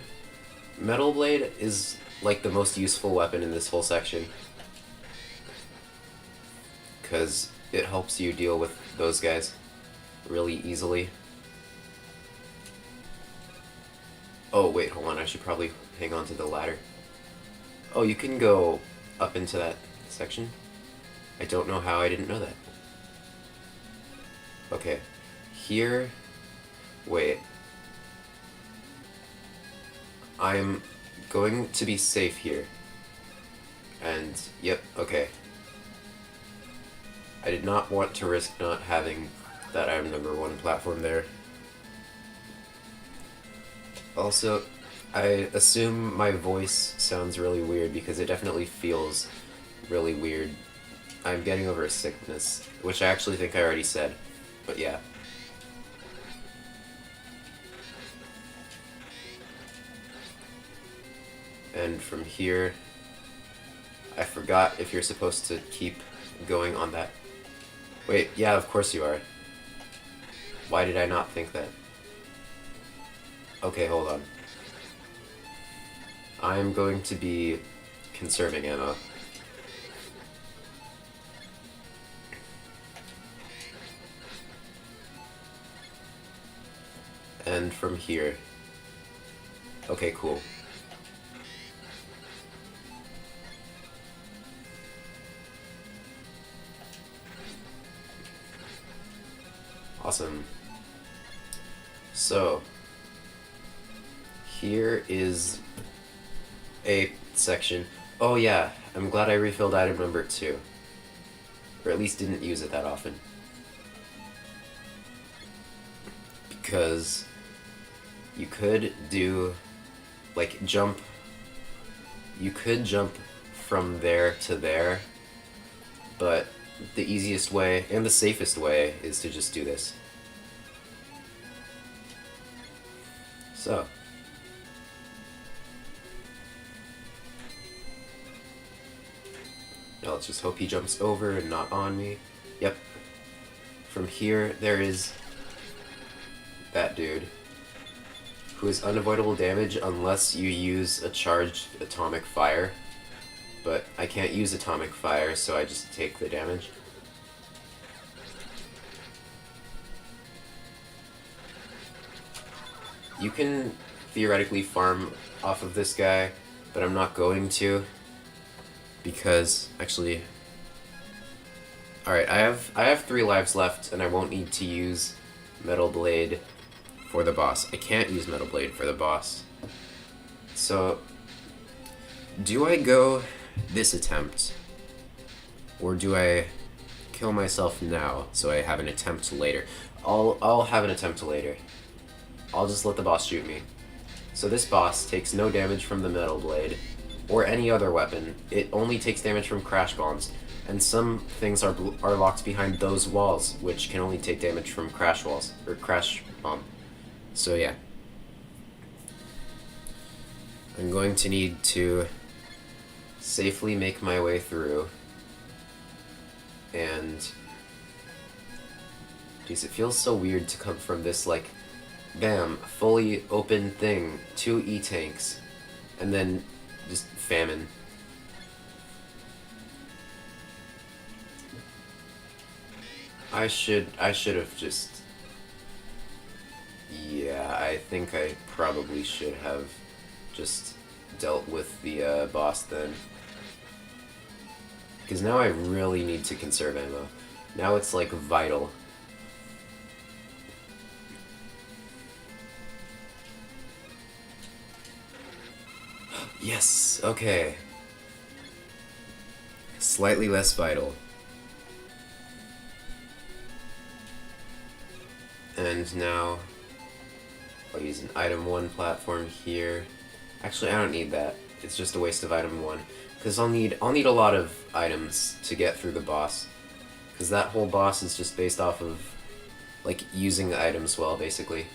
S1: Metal Blade is like the most useful weapon in this whole section. Because it helps you deal with those guys really easily. Oh, wait, hold on, I should probably hang on to the ladder. Oh, you can go up into that section? I don't know how I didn't know that. Okay, here... wait. I'm going to be safe here. And, yep, okay. I did not want to risk not having that item number 1 platform there. Also, I assume my voice sounds really weird because it definitely feels really weird. I'm getting over a sickness, which I actually think I already said, but yeah. And from here, I forgot if you're supposed to keep going on that. Wait, yeah, of course you are. Why did I not think that? Okay, hold on. I'm going to be conserving ammo. And from here. Okay, cool. Awesome. So, here is a section. Oh yeah, I'm glad I refilled item number 2. Or at least didn't use it that often. Because you could do, like, jump. You could jump from there to there, but the easiest way and the safest way is to just do this. So. Now let's just hope he jumps over and not on me. Yep. From here, there is that dude, who is unavoidable damage unless you use a charged atomic fire. But I can't use atomic fire, so I just take the damage. You can theoretically farm off of this guy, but I'm not going to. Because, actually... Alright, I have 3 lives left, and I won't need to use Metal Blade for the boss. I can't use Metal Blade for the boss. So, do I go this attempt? Or do I kill myself now, so I have an attempt later? I'll have an attempt later. I'll just let the boss shoot me. So this boss takes no damage from the Metal Blade, or any other weapon. It only takes damage from crash bombs, and some things are locked behind those walls, which can only take damage from crash walls, or crash bomb. So yeah. I'm going to need to safely make my way through, and... Jeez, it feels so weird to come from this, like, bam, fully open thing, 2 E-tanks, and then just famine. I should have just... Yeah, I think I probably should have just dealt with the boss then. Because now I really need to conserve ammo. Now it's like vital. Yes, okay. Slightly less vital. And now I'll use an item 1 platform here. Actually, I don't need that. It's just a waste of item 1. Because I'll need a lot of items to get through the boss. Because that whole boss is just based off of, like, using items well, basically.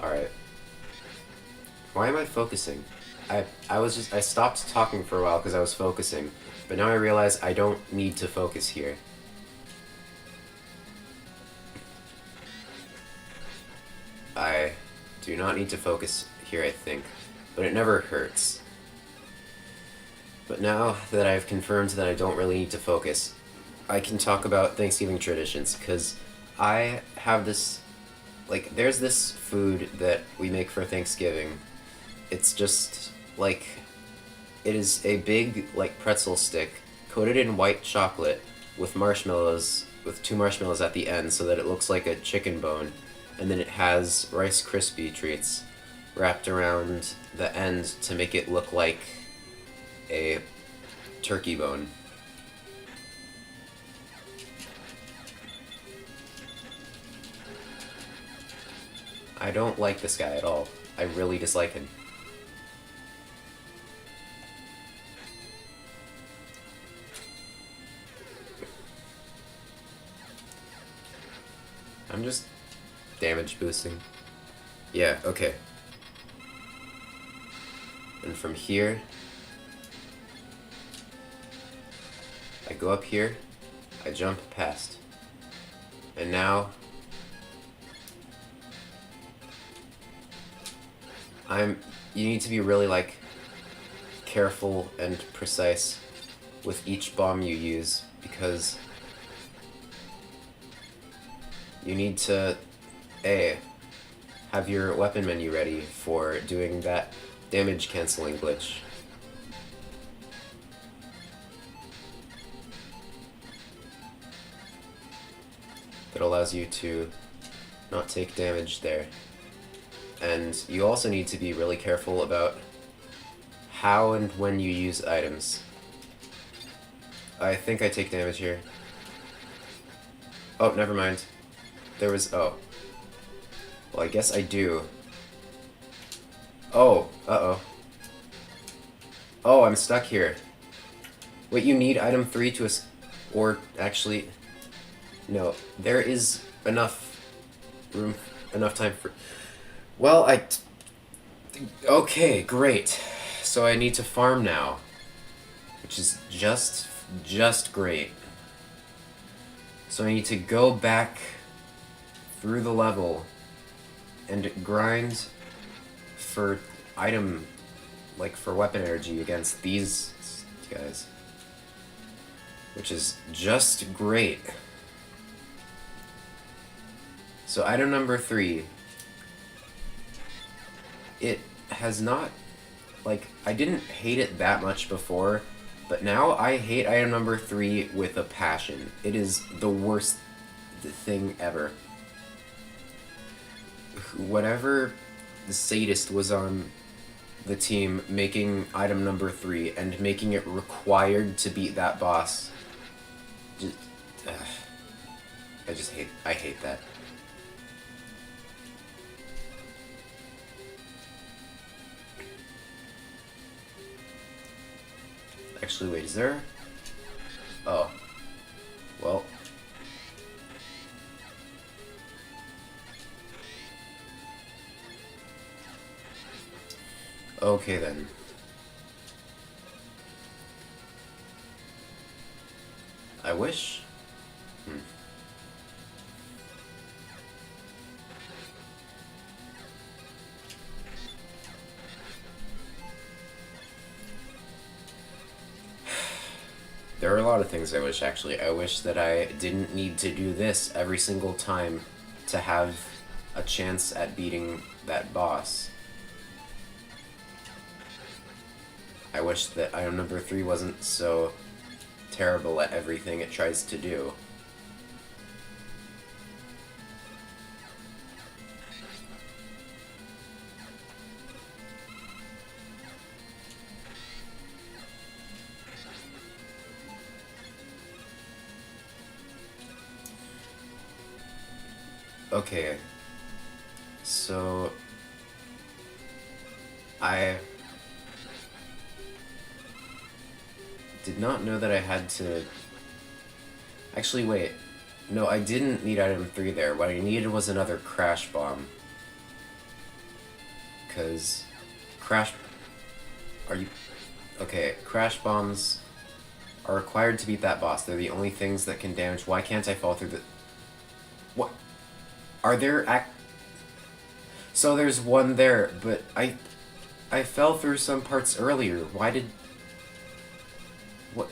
S1: Alright. Why am I focusing? I stopped talking for a while because I was focusing, but now I realize I don't need to focus here. I do not need to focus here, I think, but it never hurts. But now that I've confirmed that I don't really need to focus, I can talk about Thanksgiving traditions, because I have this, like, there's this food that we make for Thanksgiving. It's just, like, it is a big, like, pretzel stick coated in white chocolate with marshmallows, with 2 marshmallows at the end so that it looks like a chicken bone. And then it has Rice Krispie treats wrapped around the end to make it look like a turkey bone. I don't like this guy at all. I really dislike him. I'm just damage boosting. Yeah, okay. And from here, go up here, I jump past. And now you need to be really like careful and precise with each bomb you use, because you need to have your weapon menu ready for doing that damage canceling glitch. That allows you to not take damage there. And you also need to be really careful about how and when you use items. I think I take damage here. Oh, never mind. There was... oh. Well, I guess I do. Oh, uh-oh. Oh, I'm stuck here. Wait, you need item 3 to... or, actually... no, there is enough room, enough time for... well, okay, great. So I need to farm now, which is just great. So I need to go back through the level and grind for item, like for weapon energy against these guys, which is just great. So item number 3, it has not, like, I didn't hate it that much before, but now I hate item number 3 with a passion. It is the worst thing ever. Whatever the sadist was on the team making item number 3 and making it required to beat that boss, I hate that. Actually, wait, is there... oh. Well. Okay, then. I wish... There are a lot of things I wish, actually. I wish that I didn't need to do this every single time to have a chance at beating that boss. I wish that item number 3 wasn't so terrible at everything it tries to do. Okay, so I did not know that I had to... actually, wait. No, I didn't need item 3 there. What I needed was another crash bomb. Because crash... are you... okay, crash bombs are required to beat that boss. They're the only things that can damage... why can't I fall through the... what? Are there so there's one there, but I fell through some parts earlier. Why did... what?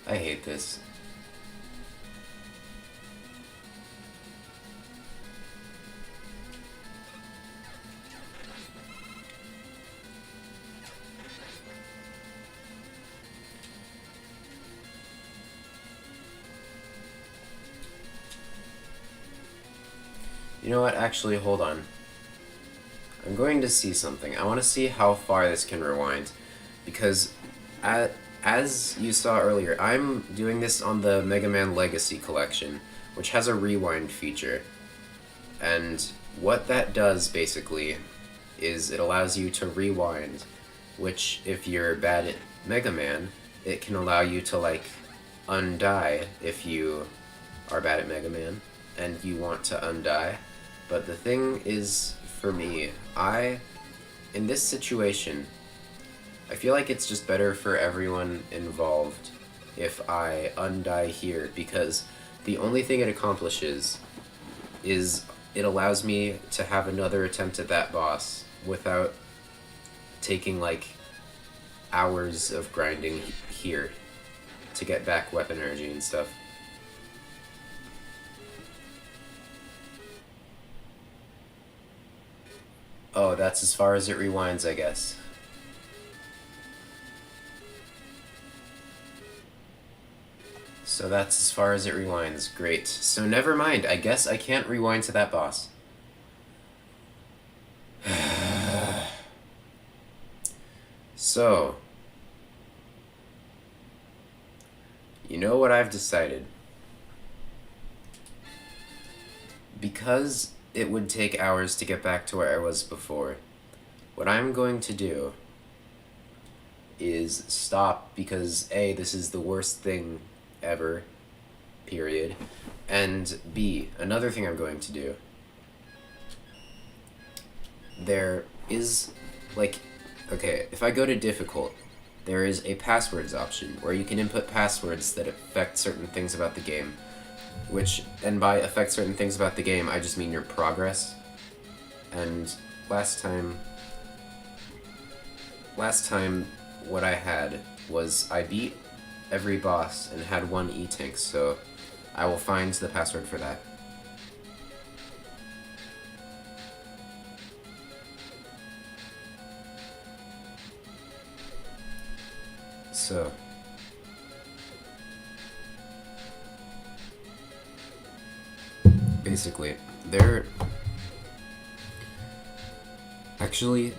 S1: I hate this. You know what? Actually, hold on. I'm going to see something. I want to see how far this can rewind. Because, as you saw earlier, I'm doing this on the Mega Man Legacy Collection, which has a rewind feature. And what that does, basically, is it allows you to rewind, which, if you're bad at Mega Man, it can allow you to, like, undie if you are bad at Mega Man and you want to undie. But the thing is, for me, in this situation, I feel like it's just better for everyone involved if I undie here, because the only thing it accomplishes is it allows me to have another attempt at that boss without taking like hours of grinding here to get back weapon energy and stuff. Oh, that's as far as it rewinds, I guess. So that's as far as it rewinds. Great. So never mind. I guess I can't rewind to that boss. So, you know what I've decided? Because it would take hours to get back to where I was before, what I'm going to do is stop, because A, this is the worst thing ever, period, and B, another thing I'm going to do, there is, like, okay, if I go to difficult, there is a passwords option where you can input passwords that affect certain things about the game, and by affect certain things about the game, I just mean your progress. And last time what I had was I beat every boss and had one E-Tank, so I will find the password for that. So, basically, there... Actually...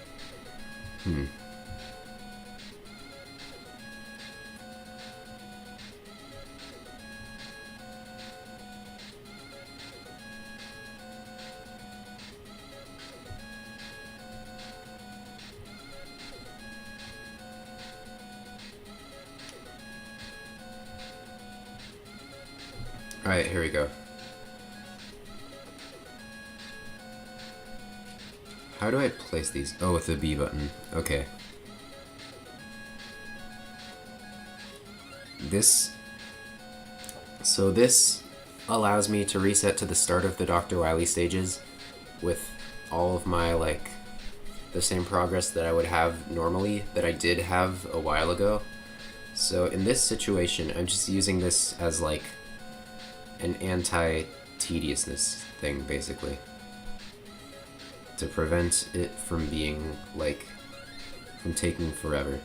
S1: Alright, here we go. How do I place these? Oh, with the B button. Okay. So this allows me to reset to the start of the Dr. Wily stages with all of my, like, the same progress that I would have normally, that I did have a while ago. So in this situation, I'm just using this as, like, an anti-tediousness thing, basically, to prevent it from being, like, from taking forever.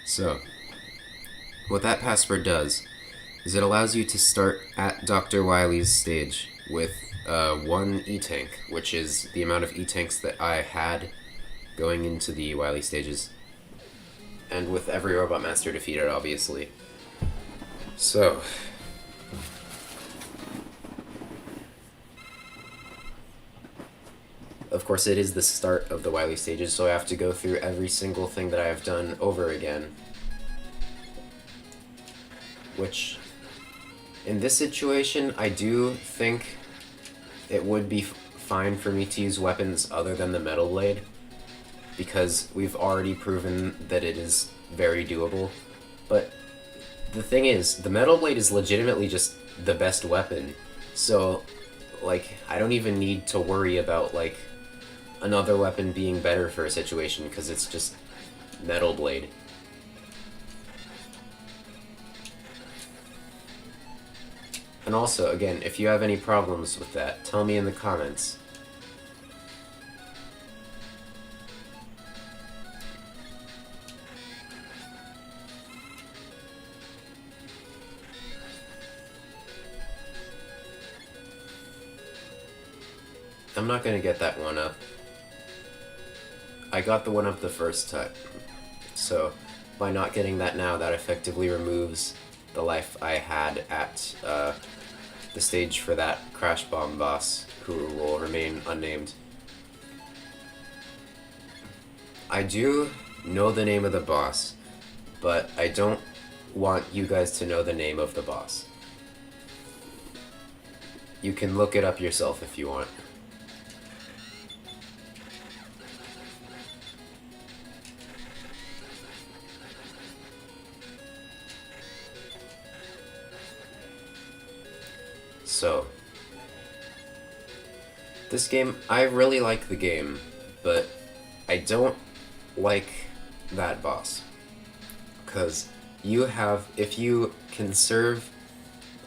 S1: So, what that password does is it allows you to start at Dr. Wily's stage with one E-Tank, which is the amount of E-Tanks that I had going into the Wily stages. And with every Robot Master defeated, obviously. So... Of course, it is the start of the Wily stages, so I have to go through every single thing that I have done over again. Which, in this situation, I do think it would be fine for me to use weapons other than the Metal Blade, because we've already proven that it is very doable. But the thing is, the Metal Blade is legitimately just the best weapon, so, like, I don't even need to worry about, like, another weapon being better for a situation, because it's just Metal Blade. And also, again, if you have any problems with that, tell me in the comments. I'm not gonna get that one up. I got the one up the first time. So, by not getting that now, that effectively removes the life I had at the stage for that Crash Bomb boss, who will remain unnamed. I do know the name of the boss, but I don't want you guys to know the name of the boss. You can look it up yourself if you want. So, this game, I really like the game, but I don't like that boss. Because you have, if you conserve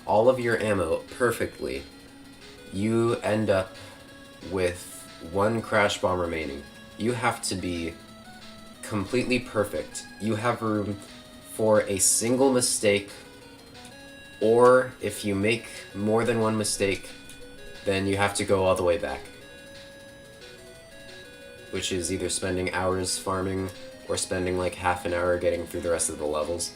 S1: all of your ammo perfectly, you end up with one Crash Bomb remaining. You have to be completely perfect. You have room for a single mistake, or if you make more than one mistake, then you have to go all the way back. Which is either spending hours farming or spending like half an hour getting through the rest of the levels.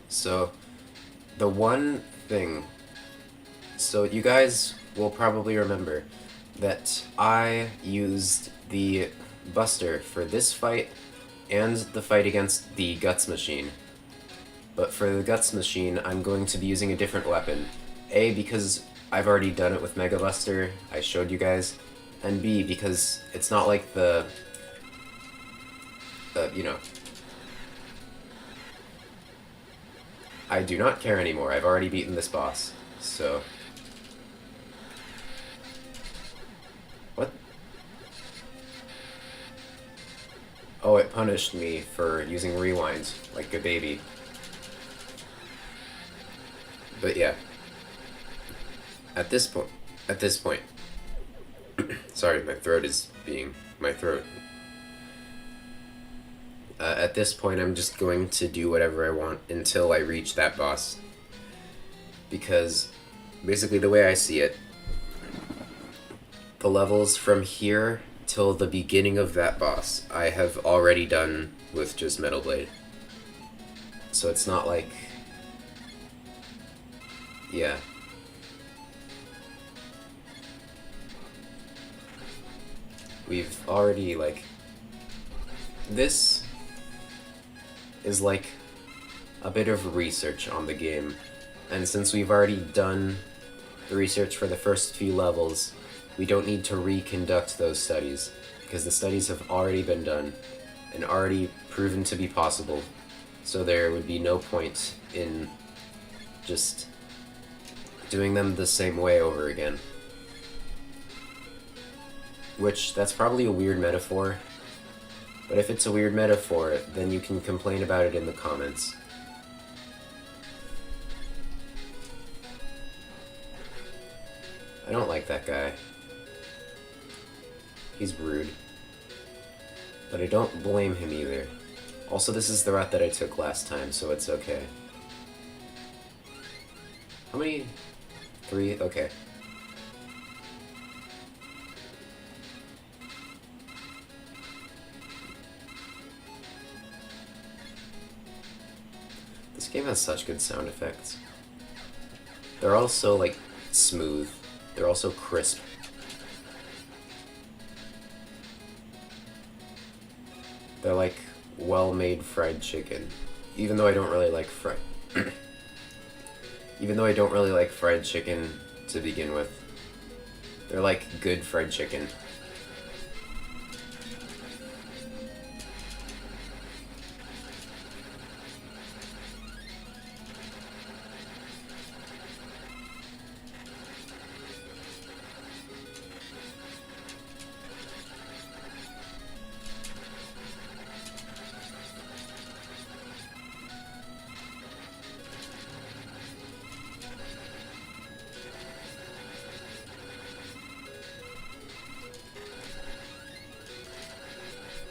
S1: So, the one thing... So you guys will probably remember that I used the Buster for this fight and the fight against the Guts Machine. But for the Guts Machine, I'm going to be using a different weapon. A, because I've already done it with Mega Buster, I showed you guys, and B, because it's not like you know... I do not care anymore, I've already beaten this boss, so... What? Oh, it punished me for using rewind, like a baby. But yeah. At this point, sorry, my throat is being my throat. At this point, I'm just going to do whatever I want until I reach that boss. Because, basically the way I see it, the levels from here till the beginning of that boss, I have already done with just Metal Blade. So it's not like... Yeah. We've already, like... This is like a bit of research on the game, and since we've already done the research for the first few levels, we don't need to reconduct those studies, because the studies have already been done and already proven to be possible, so there would be no point in just doing them the same way over again. Which, that's probably a weird metaphor, but if it's a weird metaphor, then you can complain about it in the comments. I don't like that guy. He's rude. But I don't blame him either. Also, this is the route that I took last time, so it's okay. How many? 3? Okay. This game has such good sound effects. They're also, like, smooth. They're also crisp. They're like well-made fried chicken. Even though I don't really like Even though I don't really like fried chicken to begin with. They're like good fried chicken.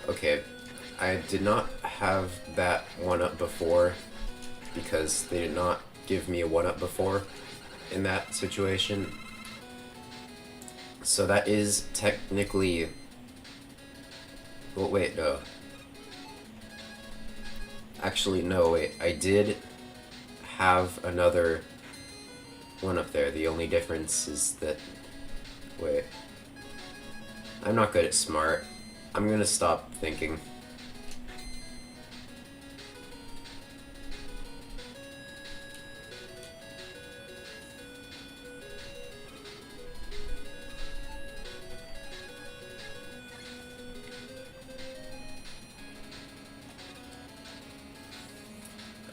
S1: Okay, I did not have that 1-up before because they did not give me a 1-up before in that situation. So that is technically... Well, wait, no. Actually, no, wait. I did have another one up there. The only difference is that... Wait. I'm not good at smart. I'm gonna stop thinking.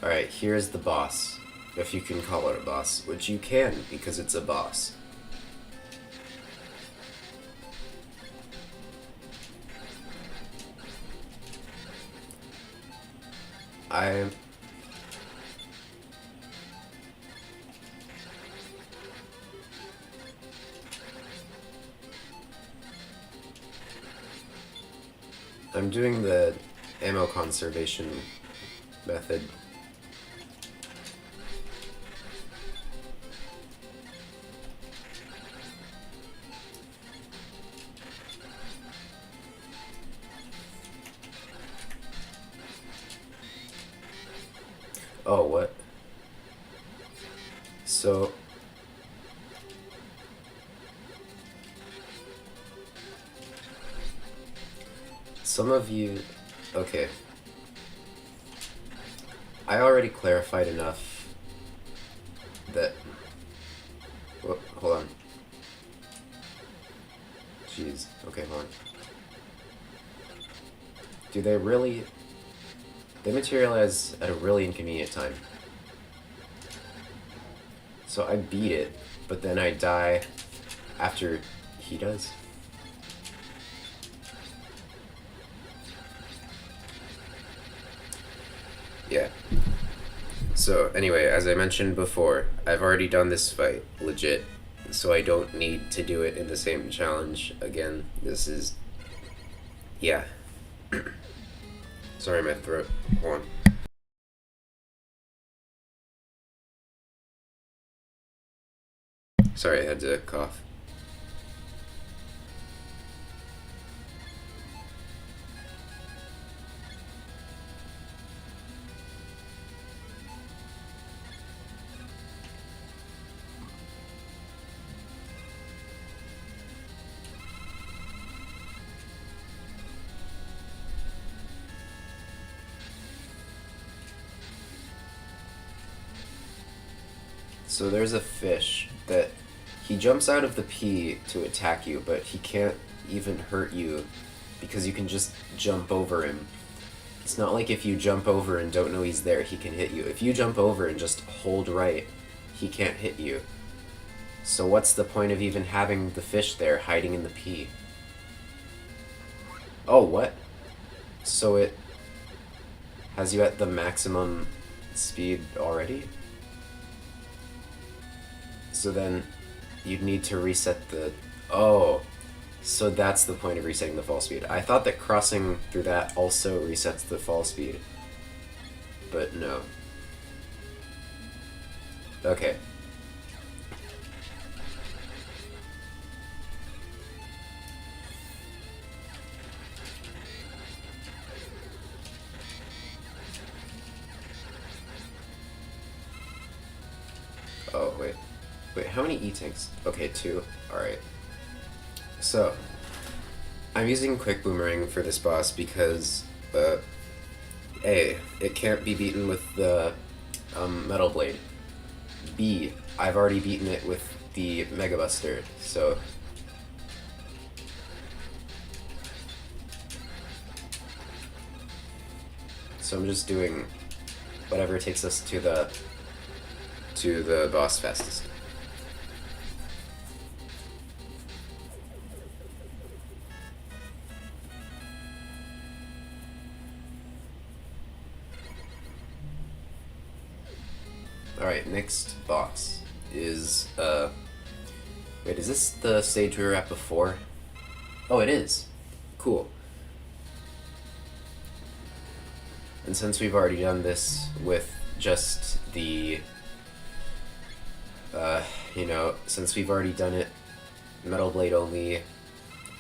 S1: Alright, here's the boss. If you can call it a boss, which you can because it's a boss. I'm doing the ammo conservation method. Oh, what? So... Some of you... Okay. I already clarified enough that... Whoa, hold on. Jeez. Okay, hold on. Do they really... They materialize at a really inconvenient time. So I beat it, but then I die after he does. Yeah. So anyway, as I mentioned before, I've already done this fight, legit, so I don't need to do it in the same challenge again. This is... Yeah. Sorry, my throat. Hold on. Sorry, I had to cough. So there's a fish that he jumps out of the pea to attack you, but he can't even hurt you because you can just jump over him. It's not like if you jump over and don't know he's there, he can hit you. If you jump over and just hold right, he can't hit you. So what's the point of even having the fish there hiding in the pea? Oh, what? So it has you at the maximum speed already? So then you'd need to reset the... Oh, so that's the point of resetting the fall speed. I thought that crossing through that also resets the fall speed. But no. Okay. Oh, wait. Wait, how many E-tanks? Okay, 2. Alright. So, I'm using Quick Boomerang for this boss because, A, it can't be beaten with the Metal Blade. B, I've already beaten it with the Mega Buster, so... So I'm just doing whatever takes us to the boss fastest. Alright, next boss is, wait, is this the stage we were at before? Oh, it is. Cool. And since we've already done this with just the, you know, since we've already done it Metal Blade only.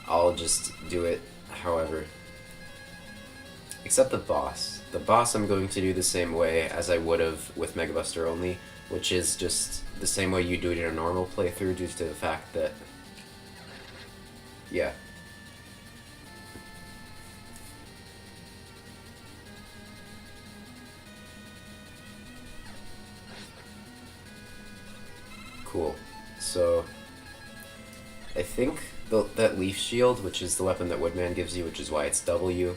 S1: I'll just do it however. Except the boss. The boss I'm going to do the same way as I would have with Mega Buster only, which is just the same way you do it in a normal playthrough due to the fact that... yeah. Cool. So, I think that Leaf Shield, which is the weapon that Woodman gives you, which is why it's W,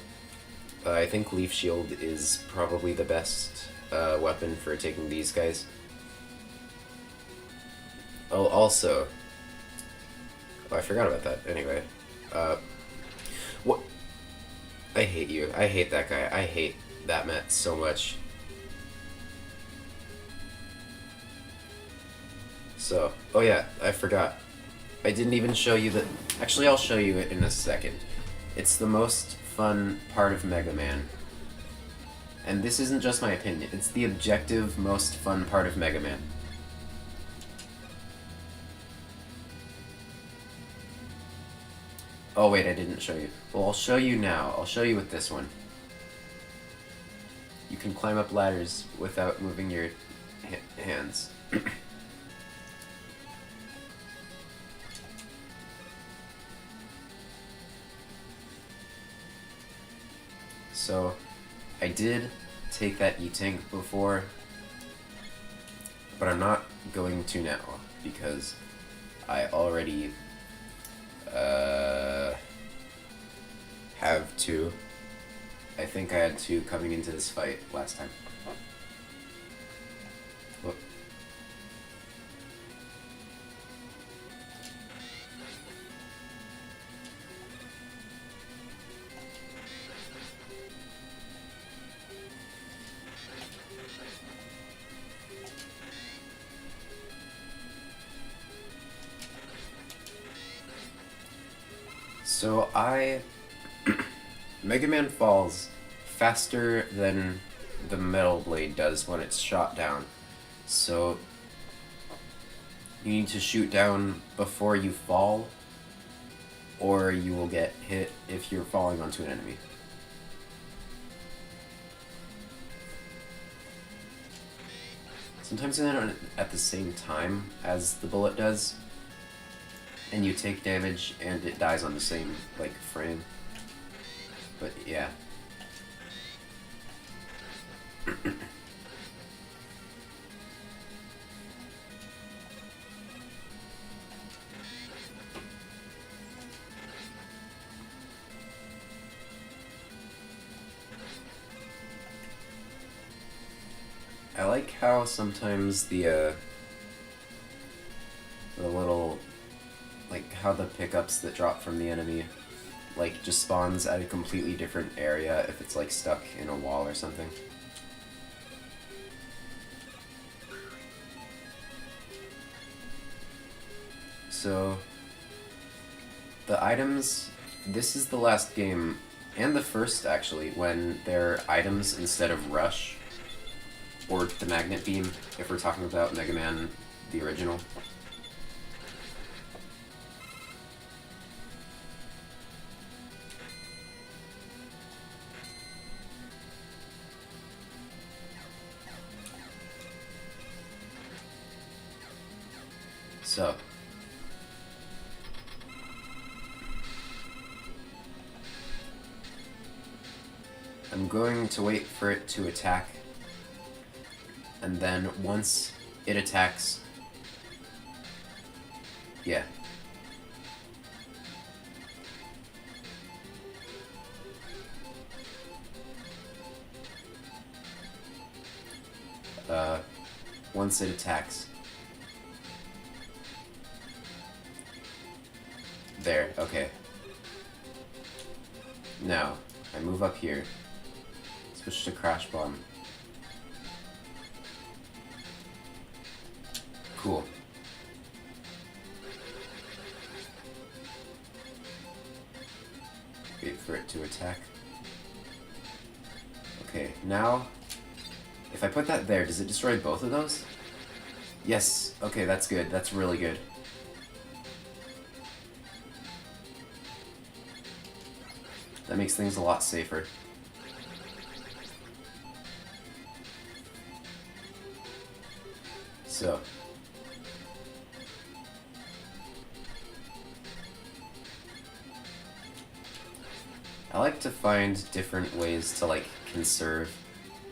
S1: I think Leaf Shield is probably the best weapon for taking these guys. Oh, also... oh, I forgot about that. Anyway. What? I hate you. I hate that guy. I hate that Met so much. So, oh yeah, I forgot. I didn't even show you the... actually, I'll show you it in a second. It's the most fun part of Mega Man. And this isn't just my opinion, it's the objective most fun part of Mega Man. Oh wait, I didn't show you. Well, I'll show you now. I'll show you with this one. You can climb up ladders without moving your hands. So, I did take that E-Tank before, but I'm not going to now, because I already have two. I think I had two coming into this fight last time. Whoop. So Mega Man falls faster than the Metal Blade does when it's shot down. So you need to shoot down before you fall, or you will get hit if you're falling onto an enemy. Sometimes they're at the same time as the bullet does, and you take damage and it dies on the same, like, frame. But yeah. I like how sometimes the little, like, how the pickups that drop from the enemy, like, just spawns at a completely different area if it's, like, stuck in a wall or something. So, the items, this is the last game, and the first, actually, when they're items instead of Rush, or the Magnet Beam, if we're talking about Mega Man, the original. So, I'm going to wait for it to attack, and then once it attacks, yeah. Once it attacks. There, okay. Now, I move up here. Switch to Crash Bomb. Cool. Wait for it to attack. Okay, now, if I put that there, does it destroy both of those? Yes, okay, that's good. That's really good. That makes things a lot safer. So. I like to find different ways to, like, conserve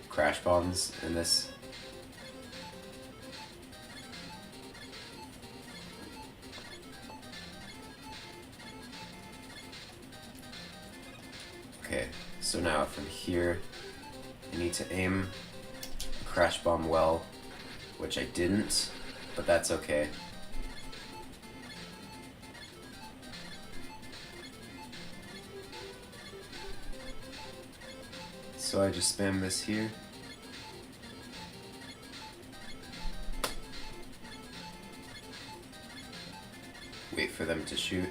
S1: crash bombs in this. Okay, so now from here, I need to aim a crash bomb well, which I didn't, but that's okay. So I just spam this here. Wait for them to shoot.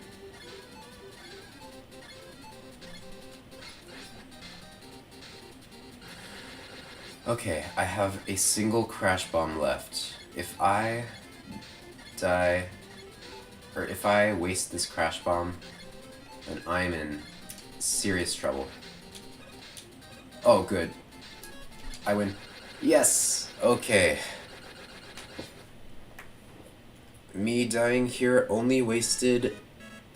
S1: Okay, I have a single crash bomb left. If I die, or if I waste this crash bomb, then I'm in serious trouble. Oh, good. I win. Yes! Okay. Me dying here only wasted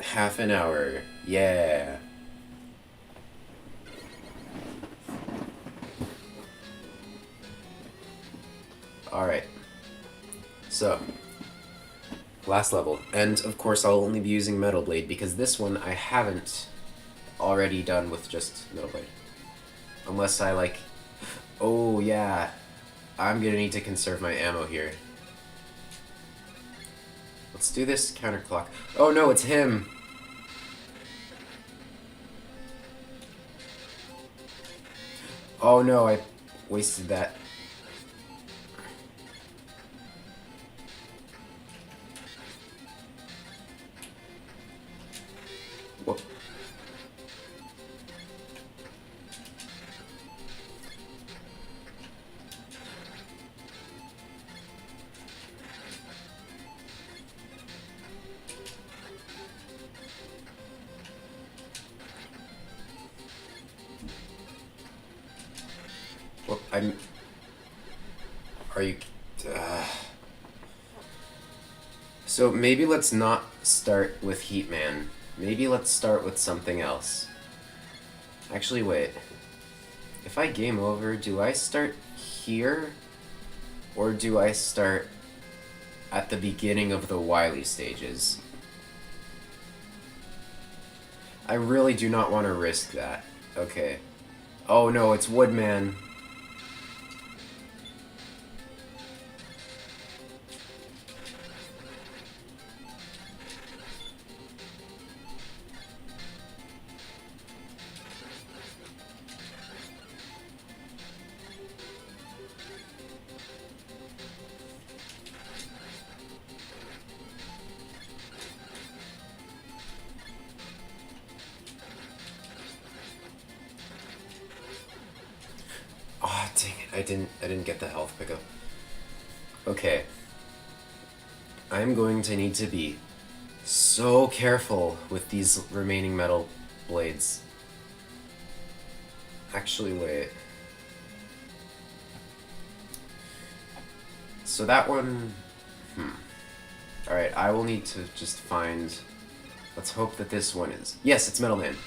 S1: half an hour. Yeah. Alright. So, last level. And, of course, I'll only be using Metal Blade, because this one I haven't already done with just Metal Blade. Unless I, like... Oh, yeah. I'm gonna need to conserve my ammo here. Let's do this counterclock. Oh, no, it's him! Oh, no, I wasted that. Whoop. Whoop, I'm... Are you... So maybe let's not start with Heatman. Maybe let's start with something else. Actually, wait. If I game over, do I start here? Or do I start at the beginning of the Wily stages? I really do not want to risk that. Okay. Oh no, it's Woodman. Oh, dang it. I didn't get the health pickup. Okay. I'm going to need to be so careful with these remaining metal blades. Actually, wait. So that one... Alright, I will need to just find... Let's hope that this one is... Yes, it's Metal Man.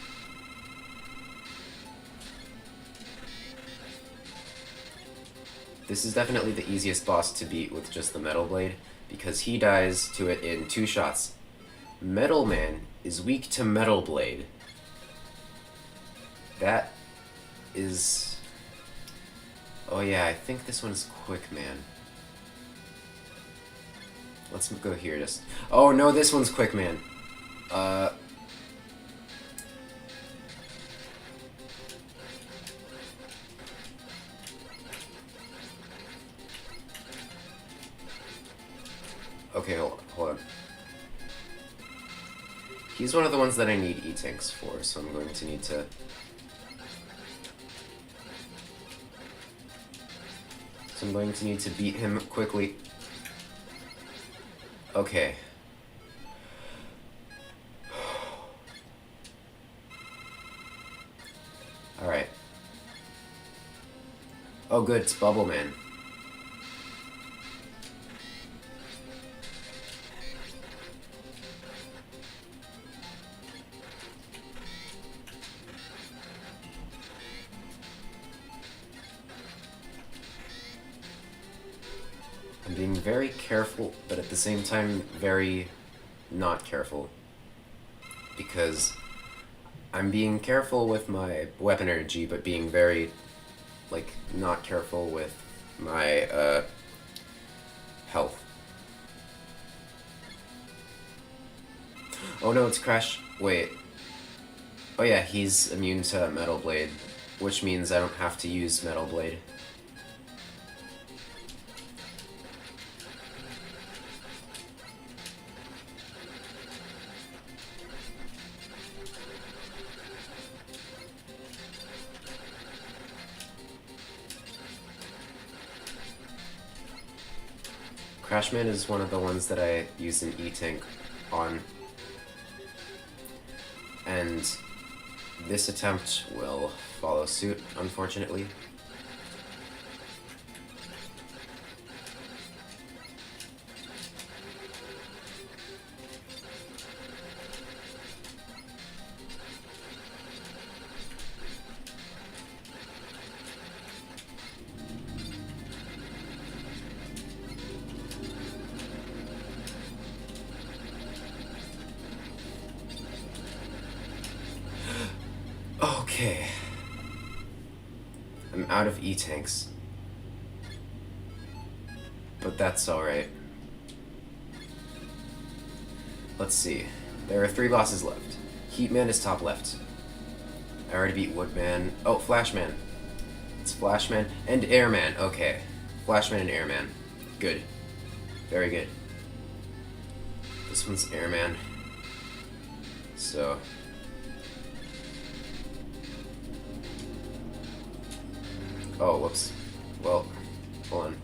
S1: This is definitely the easiest boss to beat with just the Metal Blade, because he dies to it in 2 shots. Metal Man is weak to Metal Blade. That is... Oh yeah, I think this one's Quick Man. Let's go here just... Oh no, this one's Quick Man. Okay, hold on. He's one of the ones that I need E-Tanks for, so I'm going to need to... So I'm going to need to beat him quickly. Okay. Oh, good, it's Bubble Man. I'm being very careful, but at the same time, very not careful. Because I'm being careful with my weapon energy, but being very, like, not careful with my, health. Oh no, it's Crash. Wait. Oh yeah, he's immune to Metal Blade, which means I don't have to use Metal Blade. Crashman is one of the ones that I use an E-Tank on. And this attempt will follow suit, unfortunately. Okay. I'm out of E-Tanks. But that's alright. Let's see. There are 3 bosses left. Heatman is top left. I already beat Woodman. Oh, Flashman. It's Flashman and Airman. Okay. Flashman and Airman. Good. Very good. This one's Airman. So... Oh, whoops. Well, hold on.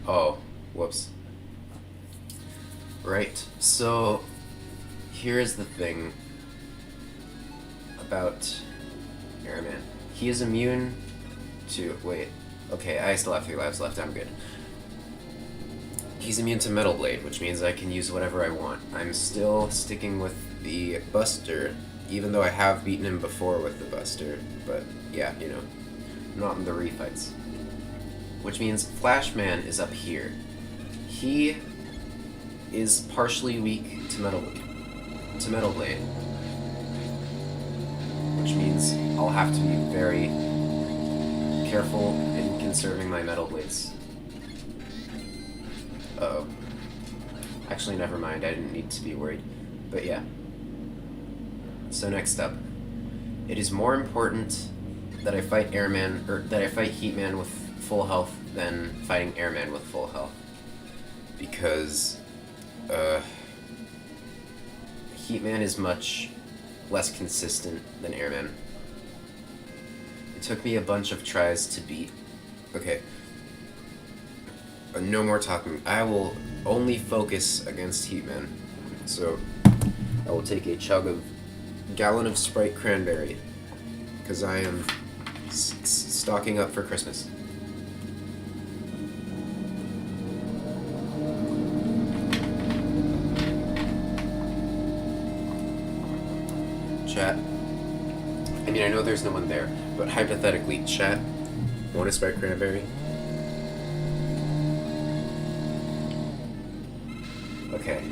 S1: Oh, whoops. Right, so here's the thing about Airman. He is immune to... Wait. Okay, I still have 3 lives left. I'm good. He's immune to Metal Blade, which means I can use whatever I want. I'm still sticking with the Buster, even though I have beaten him before with the Buster. But, yeah, you know, not in the refights. Which means Flashman is up here. He is partially weak to Metal Blade. Which means I'll have to be very careful in conserving my Metal Blades. Uh-oh. Actually, never mind. I didn't need to be worried. But yeah. So next up. It is more important that I fight Airman, or that I fight Heatman with full health than fighting Airman with full health. Because, Heatman is much less consistent than Airman. It took me a bunch of tries to beat. Okay. No more talking. I will only focus against Heatman. So, I will take a gallon of Sprite Cranberry. Because I am stocking up for Christmas. Chat. I mean, I know there's no one there, but hypothetically, chat, want a Sprite Cranberry? Okay.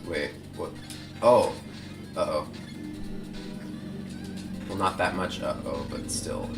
S1: Wait, what? Oh. Uh-oh. Well, not that much uh-oh, but still.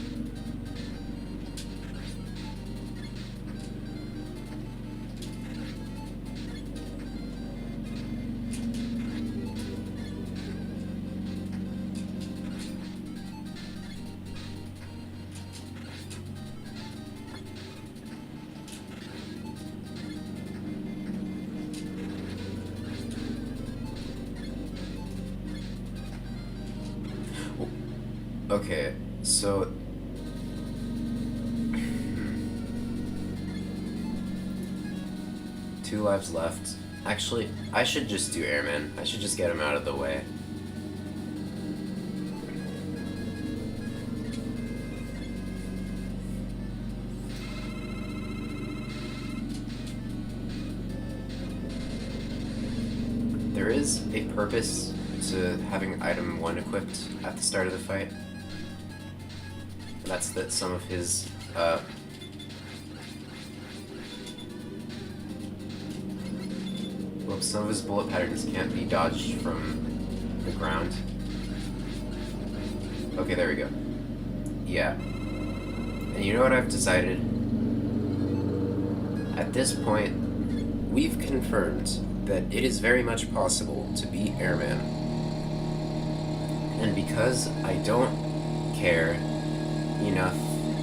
S1: Okay, so... Two lives left. Actually, I should just do Airman. I should just get him out of the way. There is a purpose to having item 1 equipped at the start of the fight. And that's that some of his, well, some of his bullet patterns can't be dodged from the ground. Okay, there we go. Yeah. And you know what I've decided? At this point, we've confirmed that it is very much possible to beat Airman. And because I don't care enough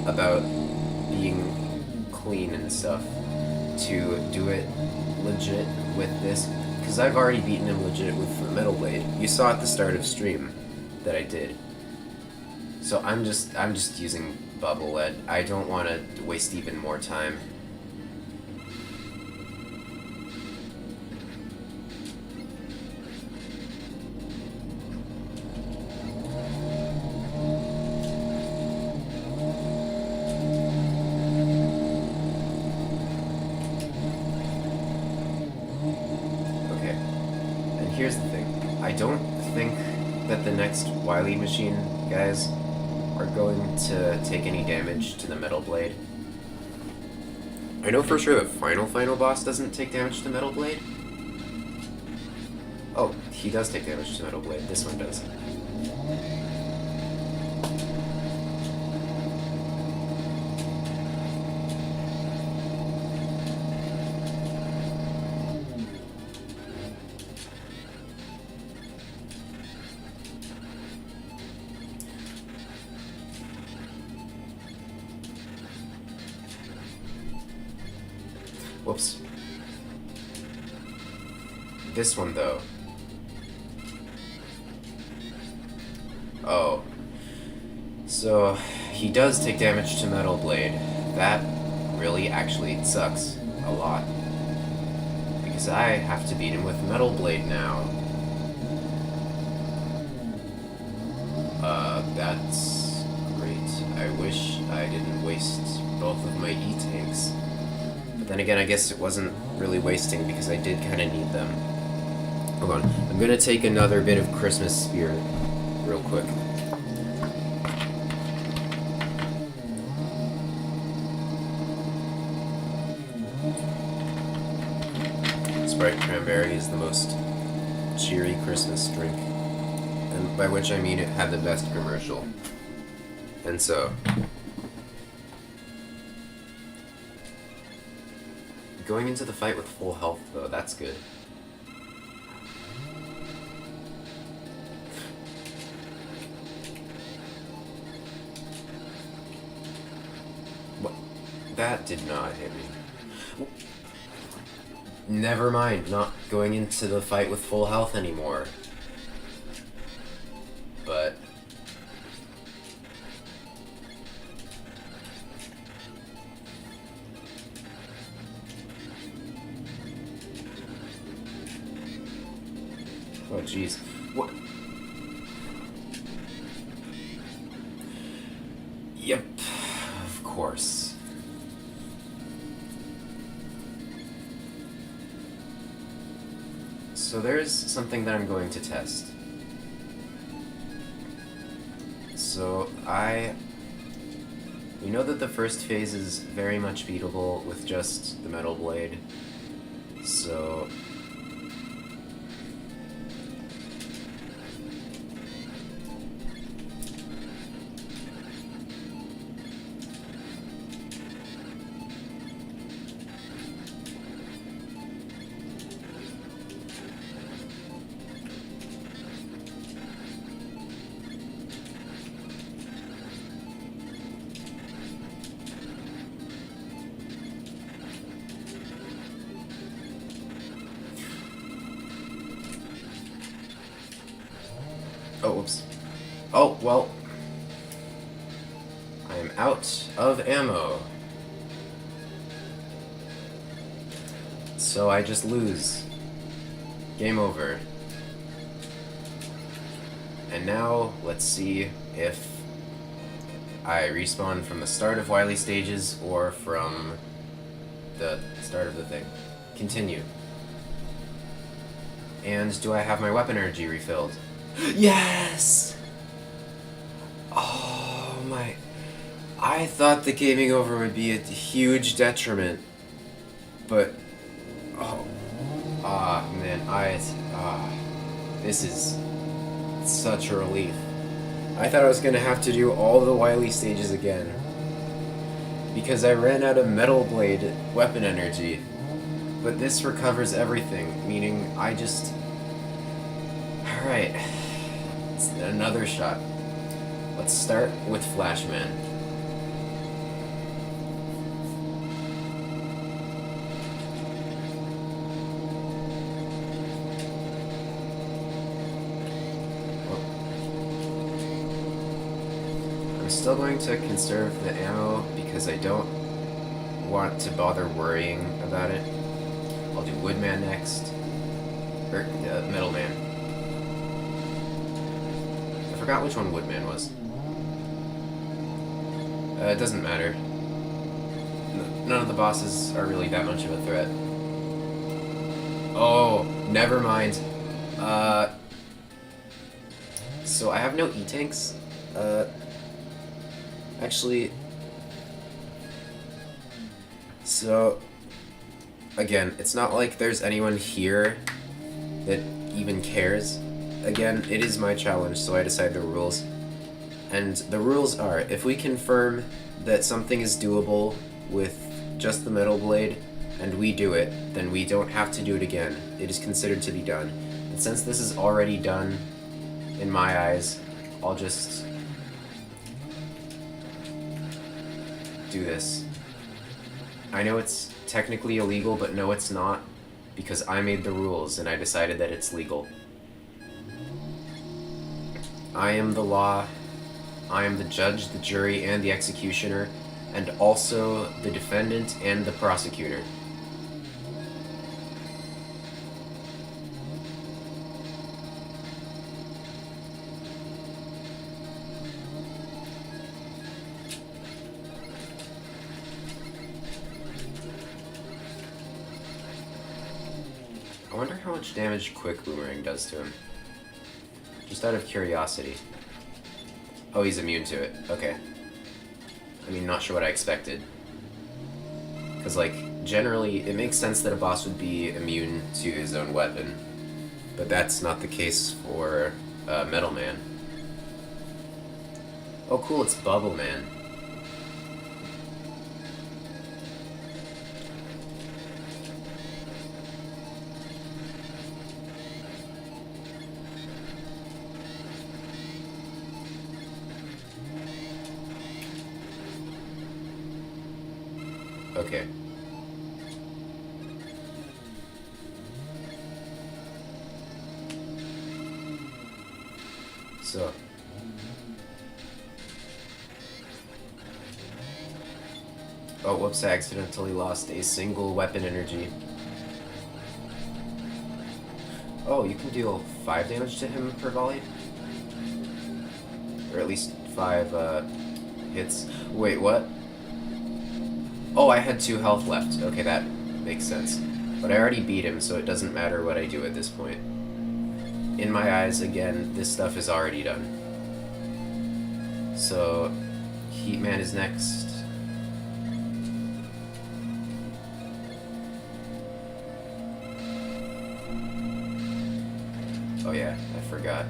S1: about being clean and stuff to do it legit with this, because I've already beaten him legit with the Metal Blade. You saw at the start of stream that I did. So I'm just using Bubble Lead. I don't want to waste even more time. Here's the thing. I don't think that the next Wily Machine guys are going to take any damage to the Metal Blade. I know for sure the final boss doesn't take damage to Metal Blade. Oh, he does take damage to Metal Blade. This one does. Whoops. This one, though. Oh. So, he does take damage to Metal Blade. That really actually sucks a lot. Because I have to beat him with Metal Blade now. That's great. I wish I didn't waste both of my E-tanks. But then again, I guess it wasn't really wasting because I did kind of need them. Hold on. I'm gonna take another bit of Christmas spirit real quick. Sprite Cranberry is the most cheery Christmas drink. And by which I mean it had the best commercial. And so... going into the fight with full health, though, that's good. What? That did not hit me. Never mind, not going into the fight with full health anymore. But... oh, jeez. What? Yep, of course. So there's something that I'm going to test. So you know that the first phase is very much beatable with just the Metal Blade. So... oh, whoops. Oh, well. I'm out of ammo. So I just lose. Game over. And now, let's see if I respawn from the start of Wily stages or from the start of the thing. Continue. And do I have my weapon energy refilled? Yes! Oh my... I thought the gaming over would be a huge detriment. But... oh... man, this is such a relief. I thought I was gonna have to do all the Wily stages again. Because I ran out of Metal Blade weapon energy. But this recovers everything, meaning I just... Alright. It's another shot. Let's start with Flashman. I'm still going to conserve the ammo because I don't want to bother worrying about it. I'll do Woodman next. Or, Metalman. I forgot which one Woodman was. It doesn't matter. None of the bosses are really that much of a threat. Oh, never mind. So I have no E-tanks. Actually... So... Again, it's not like there's anyone here that even cares. Again, it is my challenge, so I decide the rules. And the rules are, if we confirm that something is doable with just the Metal Blade, and we do it, then we don't have to do it again. It is considered to be done. And since this is already done, in my eyes, I'll just do this. I know it's technically illegal, but no, it's not, because I made the rules and I decided that it's legal. I am the law. I am the judge, the jury, and the executioner, and also the defendant and the prosecutor. I wonder how much damage Quick Boomerang does to him. Just out of curiosity. Oh, he's immune to it. Okay. I mean, not sure what I expected. Because, like, generally, it makes sense that a boss would be immune to his own weapon. But that's not the case for Metal Man. Oh, cool, it's Bubble Man. Okay. So. Oh, whoops, I accidentally lost a single weapon energy. Oh, you can deal 5 damage to him per volley? Or at least 5, hits. Wait, what? Oh, I had 2 health left. Okay, that makes sense. But I already beat him, so it doesn't matter what I do at this point. In my eyes, again, this stuff is already done. So, Heatman is next. Oh yeah, I forgot.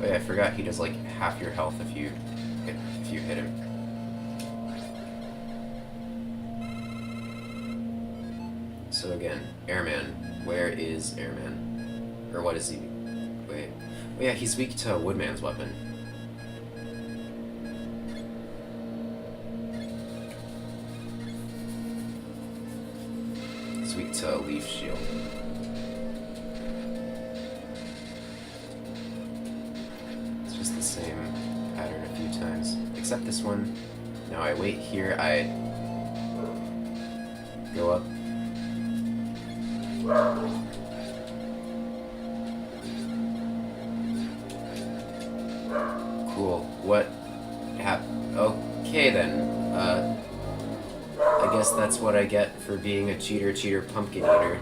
S1: Oh yeah, I forgot he does like half your health if you hit him. So again, Airman. Where is Airman? Or what is he? Wait. Oh yeah, he's weak to Woodman's weapon. weak to Leaf Shield. It's just the same pattern a few times. Except this one. Now I wait here, I go up. Cool. What happened? Okay then. I guess that's what I get for being a cheater pumpkin eater.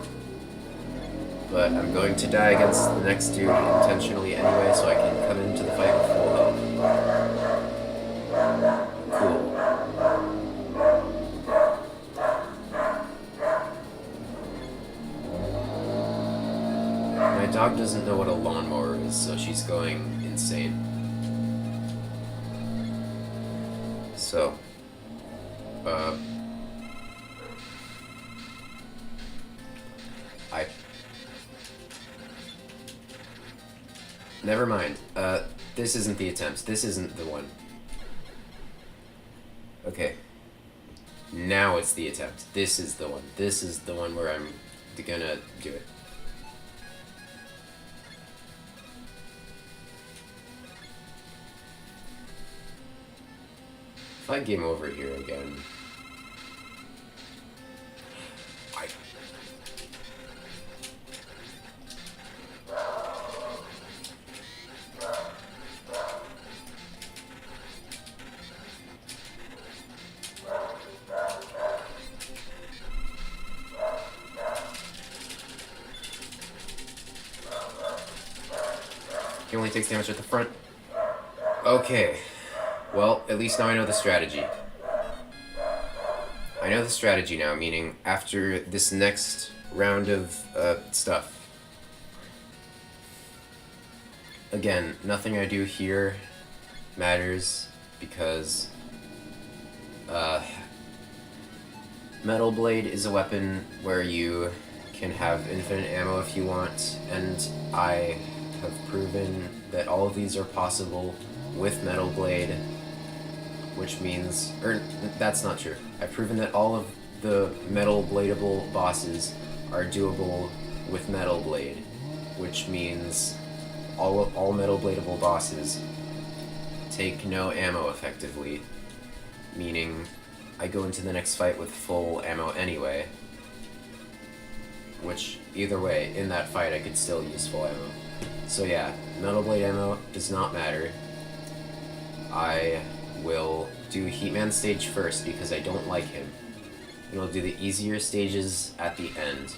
S1: But I'm going to die against the next dude intentionally anyway, so I can come into the fight with full health. Cool. My dog doesn't know what a lawnmower is, so she's going insane. So, never mind. This isn't the attempt. This isn't the one. Okay. Now it's the attempt. This is the one. This is the one where I'm gonna do it. If I game over here again... He only takes damage at the front. Okay. Well, at least now I know the strategy. I know the strategy now, meaning after this next round of stuff. Again, nothing I do here matters because Metal Blade is a weapon where you can have infinite ammo if you want, and I have proven that all of these are possible with Metal Blade, which means, or that's not true. I've proven that all of the Metal Bladeable bosses are doable with Metal Blade, which means all Metal Bladeable bosses take no ammo effectively, meaning I go into the next fight with full ammo anyway, which either way, in that fight I could still use full ammo. So yeah, Metal Blade ammo does not matter. I will do Heatman stage first because I don't like him. And I'll do the easier stages at the end.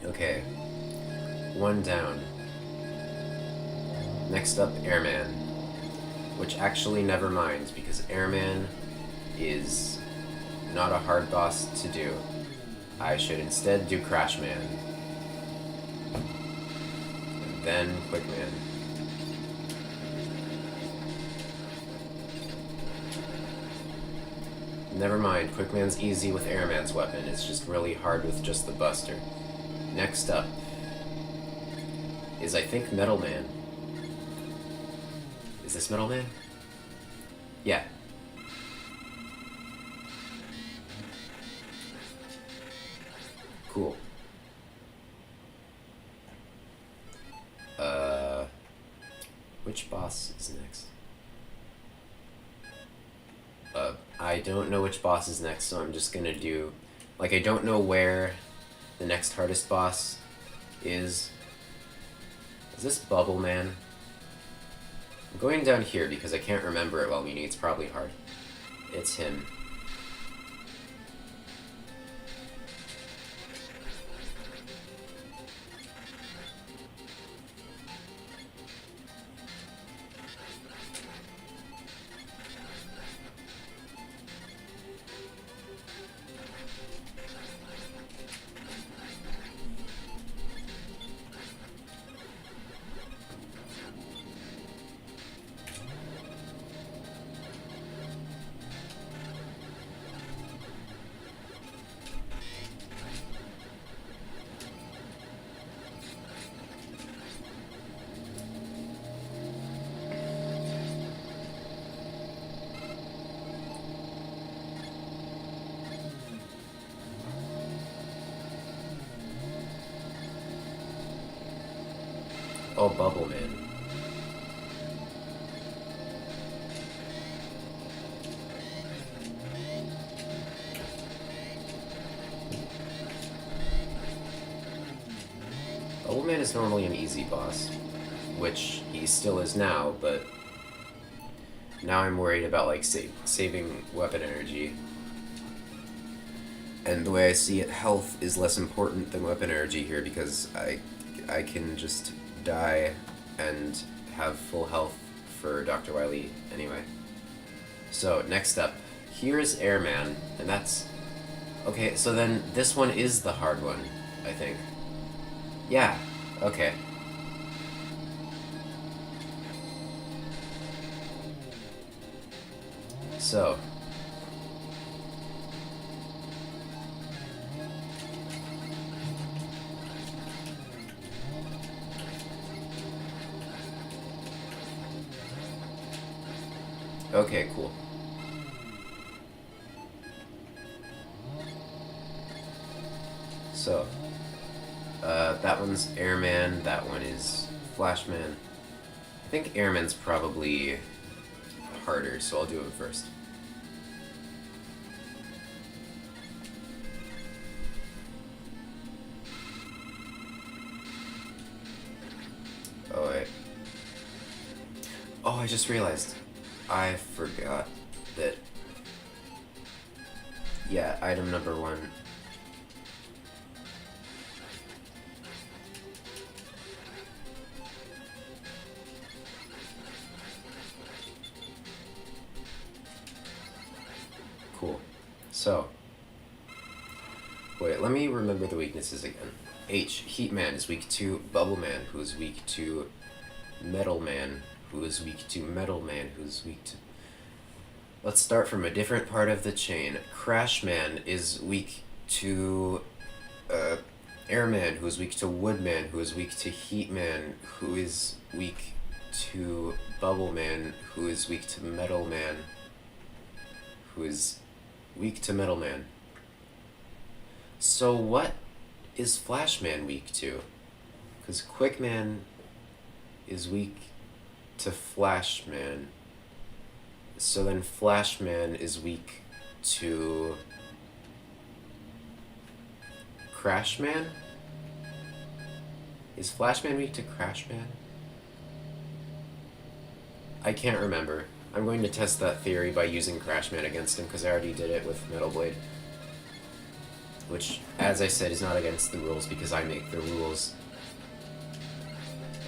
S1: Okay, one down. Next up, Airman. Which actually never mind, because Airman is not a hard boss to do. I should instead do Crashman. And then Quickman. Never mind, Quickman's easy with Airman's weapon, it's just really hard with just the Buster. Next up is, I think, Metal Man. Is this Metal Man? Yeah. Cool. Which boss is next? I don't know which boss is next, so I'm just gonna do... Like, I don't know where the next hardest boss is. Is this Bubble Man? I'm going down here because I can't remember it well, meaning it's probably hard. It's him. Oh, Bubble Man. Bubble Man is normally an easy boss, which he still is now, but now I'm worried about like saving weapon energy. And the way I see it, health is less important than weapon energy here because I can just die and have full health for Dr. Wily anyway. So, next up, here's Airman, and that's... Okay, so then this one is the hard one, I think. Yeah, okay. So... Okay, cool. So, that one's Airman, that one is Flashman. I think Airman's probably harder, so I'll do it first. Oh, wait. Oh, I just realized. I forgot that... Yeah, item number 1. Cool. So... Wait, let me remember the weaknesses again. H. Heat Man is weak to Bubble Man, who is weak to Metal Man, who is weak to Metal Man, who is weak to... Let's start from a different part of the chain. Crash Man is weak to Airman, who is weak to Woodman, who is weak to Heat Man, who is weak to Bubble Man, who is weak to Metal Man, who is weak to Metal Man. So what is Flashman weak to? Because Quickman is weak to Flashman. So then Flashman is weak to Crashman? Is Flashman weak to Crashman? I can't remember. I'm going to test that theory by using Crashman against him because I already did it with Metal Blade. Which, as I said, is not against the rules because I make the rules.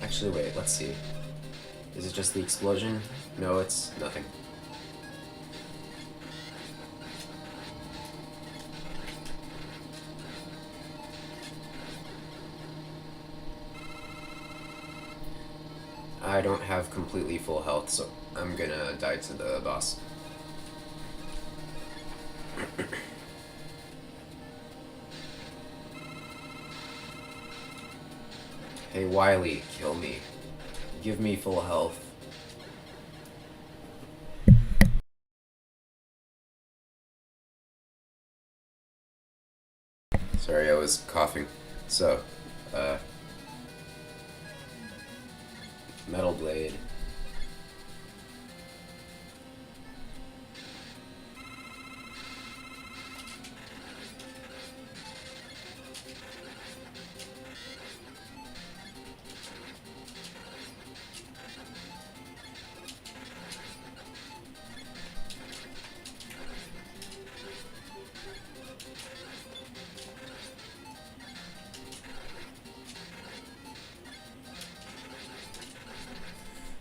S1: Actually, wait, let's see. Is it just the explosion? No, it's nothing. I don't have completely full health, so I'm gonna die to the boss. Hey Wily, kill me. Give me full health. Sorry, I was coughing. So, Metal Blade.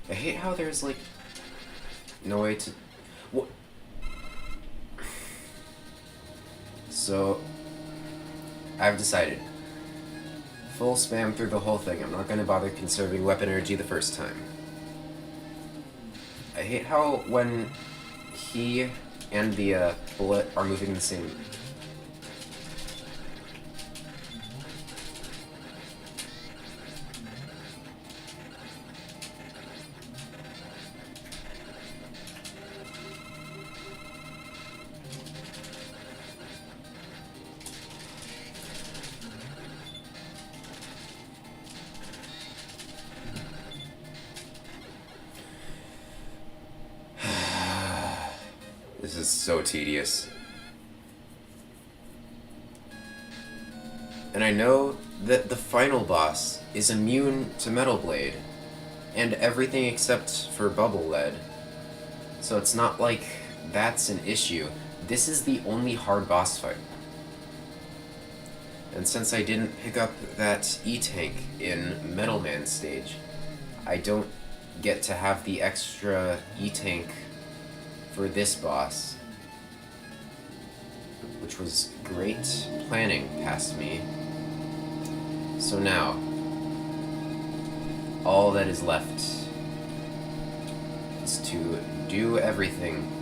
S1: I hate how there's, like, no way to... What? So, I've decided. Full spam through the whole thing. I'm not gonna bother conserving weapon energy the first time. I hate how when he and the bullet are moving in the same... This is so tedious. And I know that the final boss is immune to Metal Blade, and everything except for Bubble Lead. So it's not like that's an issue. This is the only hard boss fight. And since I didn't pick up that E-Tank in Metal Man stage, I don't get to have the extra E-Tank for this boss, which was great planning past me. So now, all that is left is to do everything.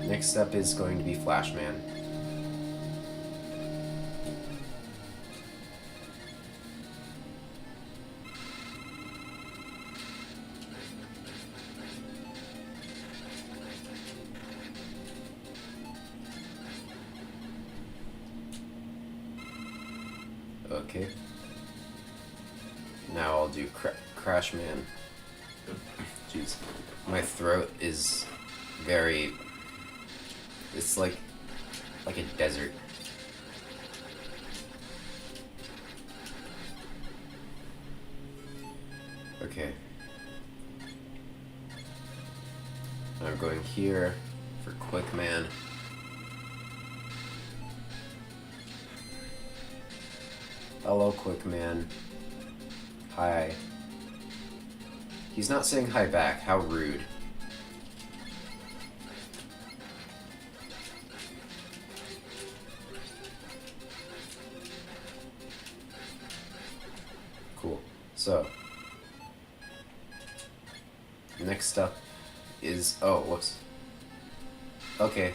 S1: Next step is going to be Flashman. Okay. Now I'll do Crash Man. Jeez. My throat is very... It's like a desert. Okay. I'm going here for Quick Man. Hello, Quick Man. Hi. He's not saying hi back. How rude. Cool. So, next up is... Oh, whoops. Okay.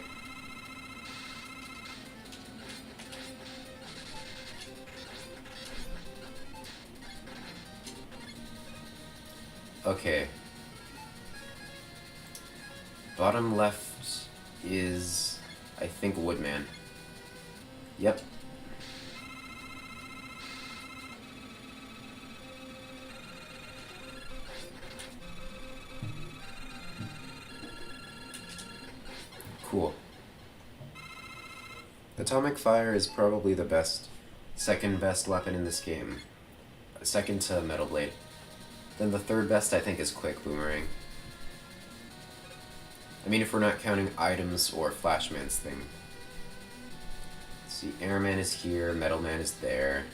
S1: Okay. Bottom left is, I think, Woodman. Yep. Cool. Atomic Fire is probably the second best weapon in this game. Second to Metal Blade. Then the third best, I think, is Quick Boomerang. I mean, if we're not counting items or Flashman's thing. Let's see, Airman is here, Metal Man is there.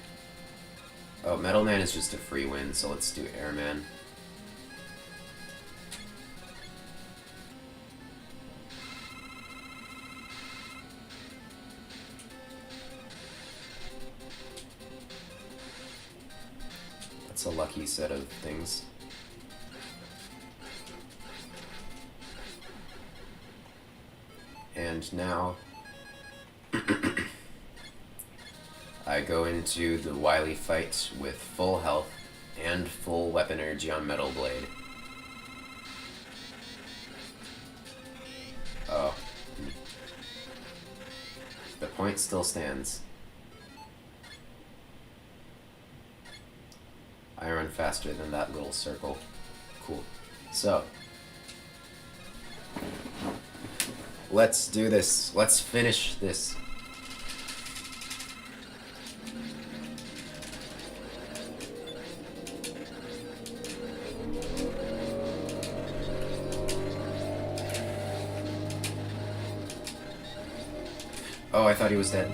S1: Oh, Metal Man is just a free win, so let's do Airman. That's a lucky set of things. And now I go into the Wily fight with full health and full weapon energy on Metal Blade. Oh. The point still stands. I run faster than that little circle. Cool. So, let's do this. Let's finish this. Oh, I thought he was dead.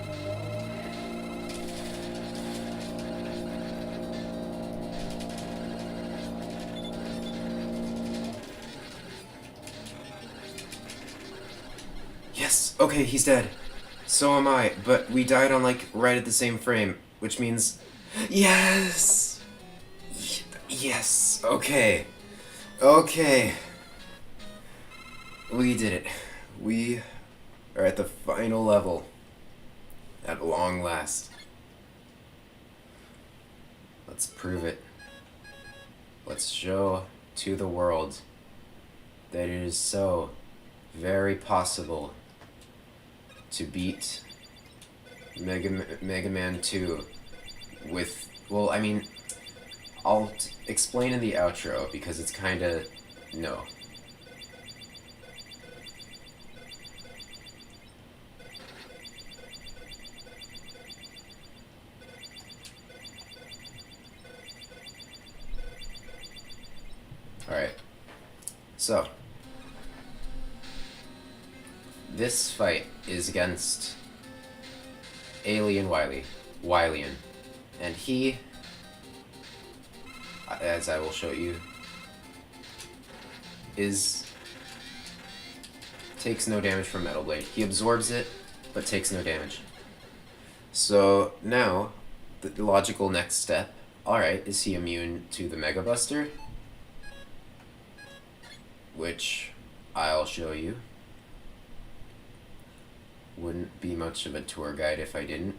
S1: Yes! Okay, he's dead. So am I, but we died on, like, right at the same frame, which means... Yes! Yes! Okay. Okay. We did it. We are at the final level. At long last. Let's prove it. Let's show to the world that it is so very possible to beat Mega Man 2 with, well, I mean, I'll explain in the outro because it's kinda, no. Alright, so this fight is against Alien Wylian, and he, as I will show you, takes no damage from Metal Blade. He absorbs it, but takes no damage. So now, the logical next step, alright, is he immune to the Mega Buster? Which I'll show you. Wouldn't be much of a tour guide if I didn't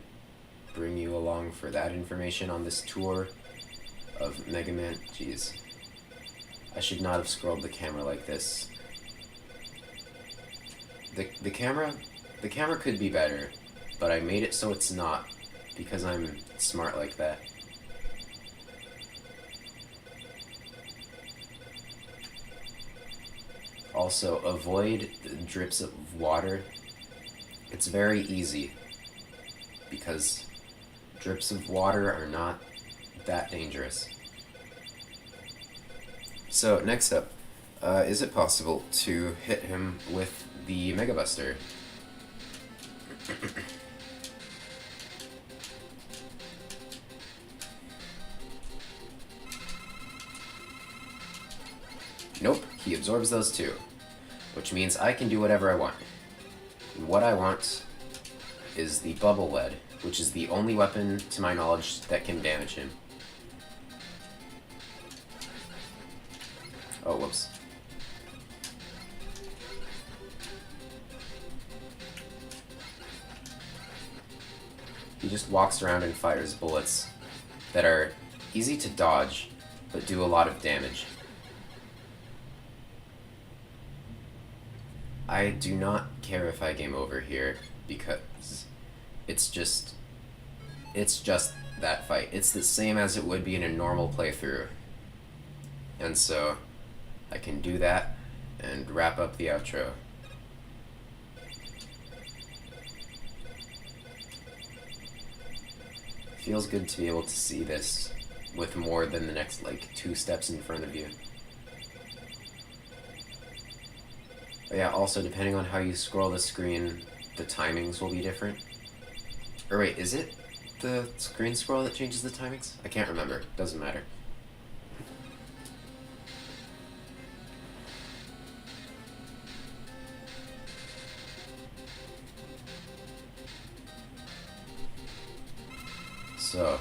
S1: bring you along for that information on this tour of Mega Man. Jeez. I should not have scrolled the camera like this. The camera could be better, but I made it so it's not because I'm smart like that. Also, avoid the drips of water. It's very easy because drips of water are not that dangerous. So, next up, is it possible to hit him with the Mega Buster? Nope, he absorbs those too, which means I can do whatever I want. And what I want is the Bubble Lead, which is the only weapon, to my knowledge, that can damage him. Oh, whoops. He just walks around and fires bullets that are easy to dodge, but do a lot of damage. I do not care if I game over here, because it's just that fight. It's the same as it would be in a normal playthrough. And so, I can do that and wrap up the outro. Feels good to be able to see this with more than the next, like, 2 steps in front of you. But yeah, also, depending on how you scroll the screen, the timings will be different. Or wait, is it the screen scroll that changes the timings? I can't remember. Doesn't matter. So...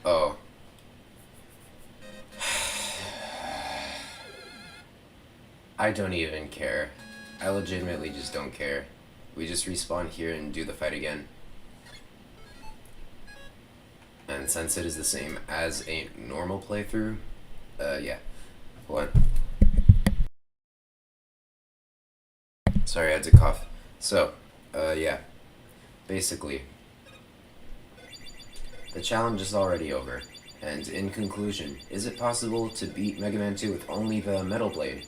S1: Oh. I don't even care. I legitimately just don't care. We just respawn here and do the fight again. And since it is the same as a normal playthrough, yeah. What? Sorry, I had to cough. So, yeah. Basically, the challenge is already over, and in conclusion, is it possible to beat Mega Man 2 with only the Metal Blade?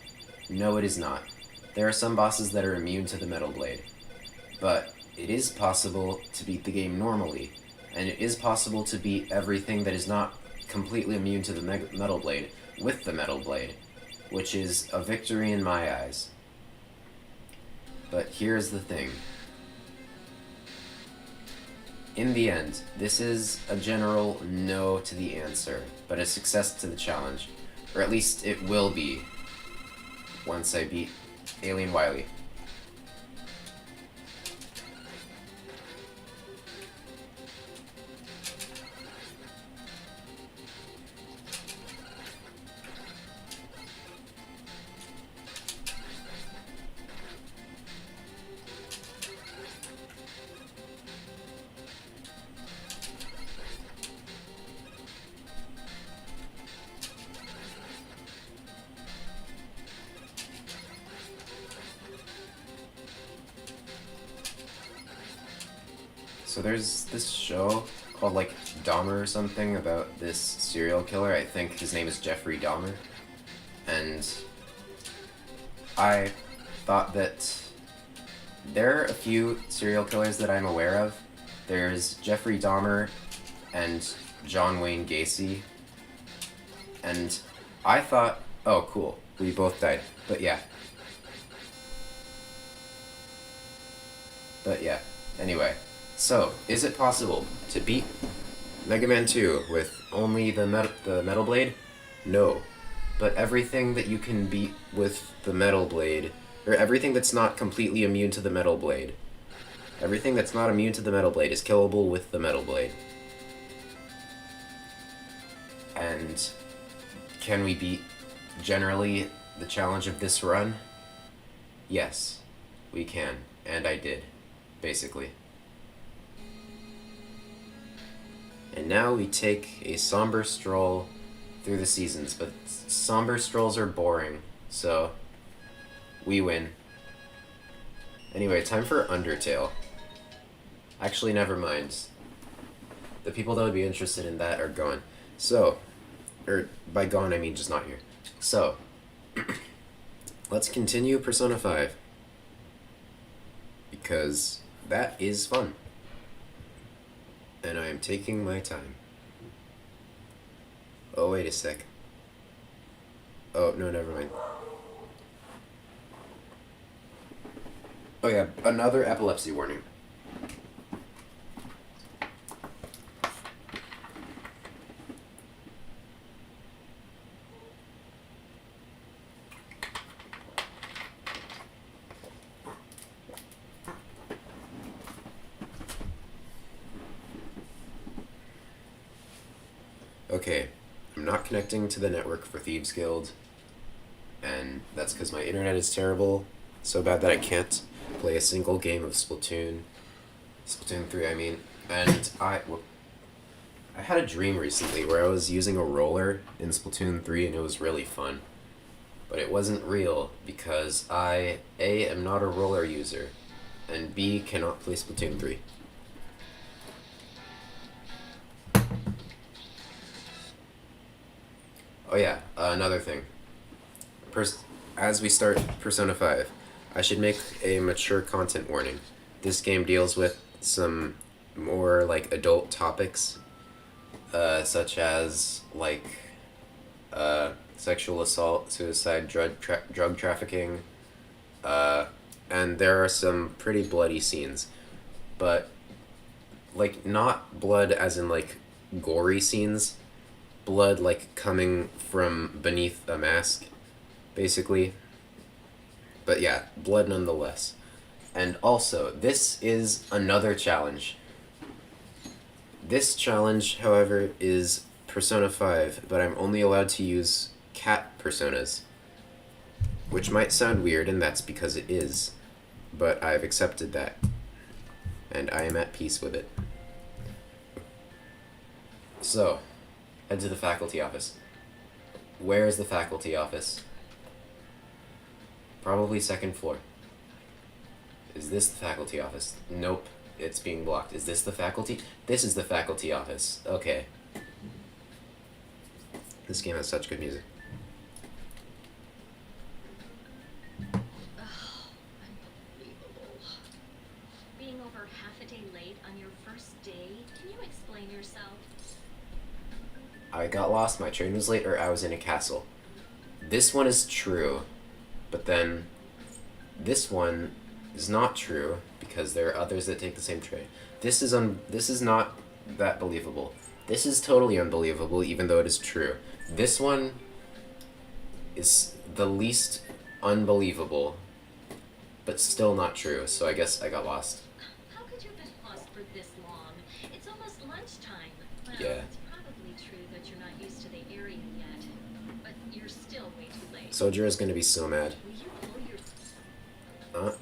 S1: No, it is not. There are some bosses that are immune to the Metal Blade, but it is possible to beat the game normally, and it is possible to beat everything that is not completely immune to the Metal Blade with the Metal Blade, which is a victory in my eyes. But here's the thing. In the end, this is a general no to the answer, but a success to the challenge. Or at least it will be once I beat Alien Wily. So there's this show called like Dahmer or something about this serial killer. I think his name is Jeffrey Dahmer. And I thought that there are a few serial killers that I'm aware of. There's Jeffrey Dahmer and John Wayne Gacy. And I thought, oh cool, we both died. But yeah. Anyway. So, is it possible to beat Mega Man 2 with only the Metal Blade? No. But everything that you can beat with the Metal Blade, or everything that's not completely immune to the Metal Blade, everything that's not immune to the Metal Blade is killable with the Metal Blade. And can we beat, generally, the challenge of this run? Yes, we can. And I did, basically. And now we take a somber stroll through the seasons, but somber strolls are boring, so we win. Anyway, time for Undertale. Actually, never mind. The people that would be interested in that are gone. So, or by gone I mean just not here. So, let's continue Persona 5. Because that is fun. And I am taking my time. Oh, wait a sec. Oh, no, never mind. Oh yeah, another epilepsy warning. Okay, I'm not connecting to the network for Thieves Guild, and that's because my internet is terrible, so bad that I can't play a single game of Splatoon 3, I mean, and I had a dream recently where I was using a roller in Splatoon 3 and it was really fun, but it wasn't real because I, A, am not a roller user, and B, cannot play Splatoon 3. Oh yeah, another thing. As we start Persona 5, I should make a mature content warning. This game deals with some more, like, adult topics, such as, like, sexual assault, suicide, drug trafficking, and there are some pretty bloody scenes. But, like, not blood as in, like, gory scenes, blood like coming from beneath a mask, basically. But yeah, blood nonetheless. And also, this is another challenge. This challenge, however, is Persona 5, but I'm only allowed to use cat personas. Which might sound weird, and that's because it is. But I've accepted that. And I am at peace with it. So, head to the faculty office. Where is the faculty office? Probably second floor. Is this the faculty office? Nope, it's being blocked. Is this the faculty? This is the faculty office. Okay. This game has such good music.
S2: Unbelievable. Being over first day. Can you explain yourself?
S1: I got lost, my train was late, or I was in a castle. This one is true, but then this one is not true because there are others that take the same train. This is not that believable. This is totally unbelievable, even though it is true. This one is the least unbelievable, but still not true, so I guess I got lost.
S2: How could you have been lost for this long? It's almost lunchtime. Well,
S1: Yeah.
S2: it's probably true that you're not used to the area yet, but you're still way too late.
S1: Sojiro is gonna be so mad.
S2: Will you pull your...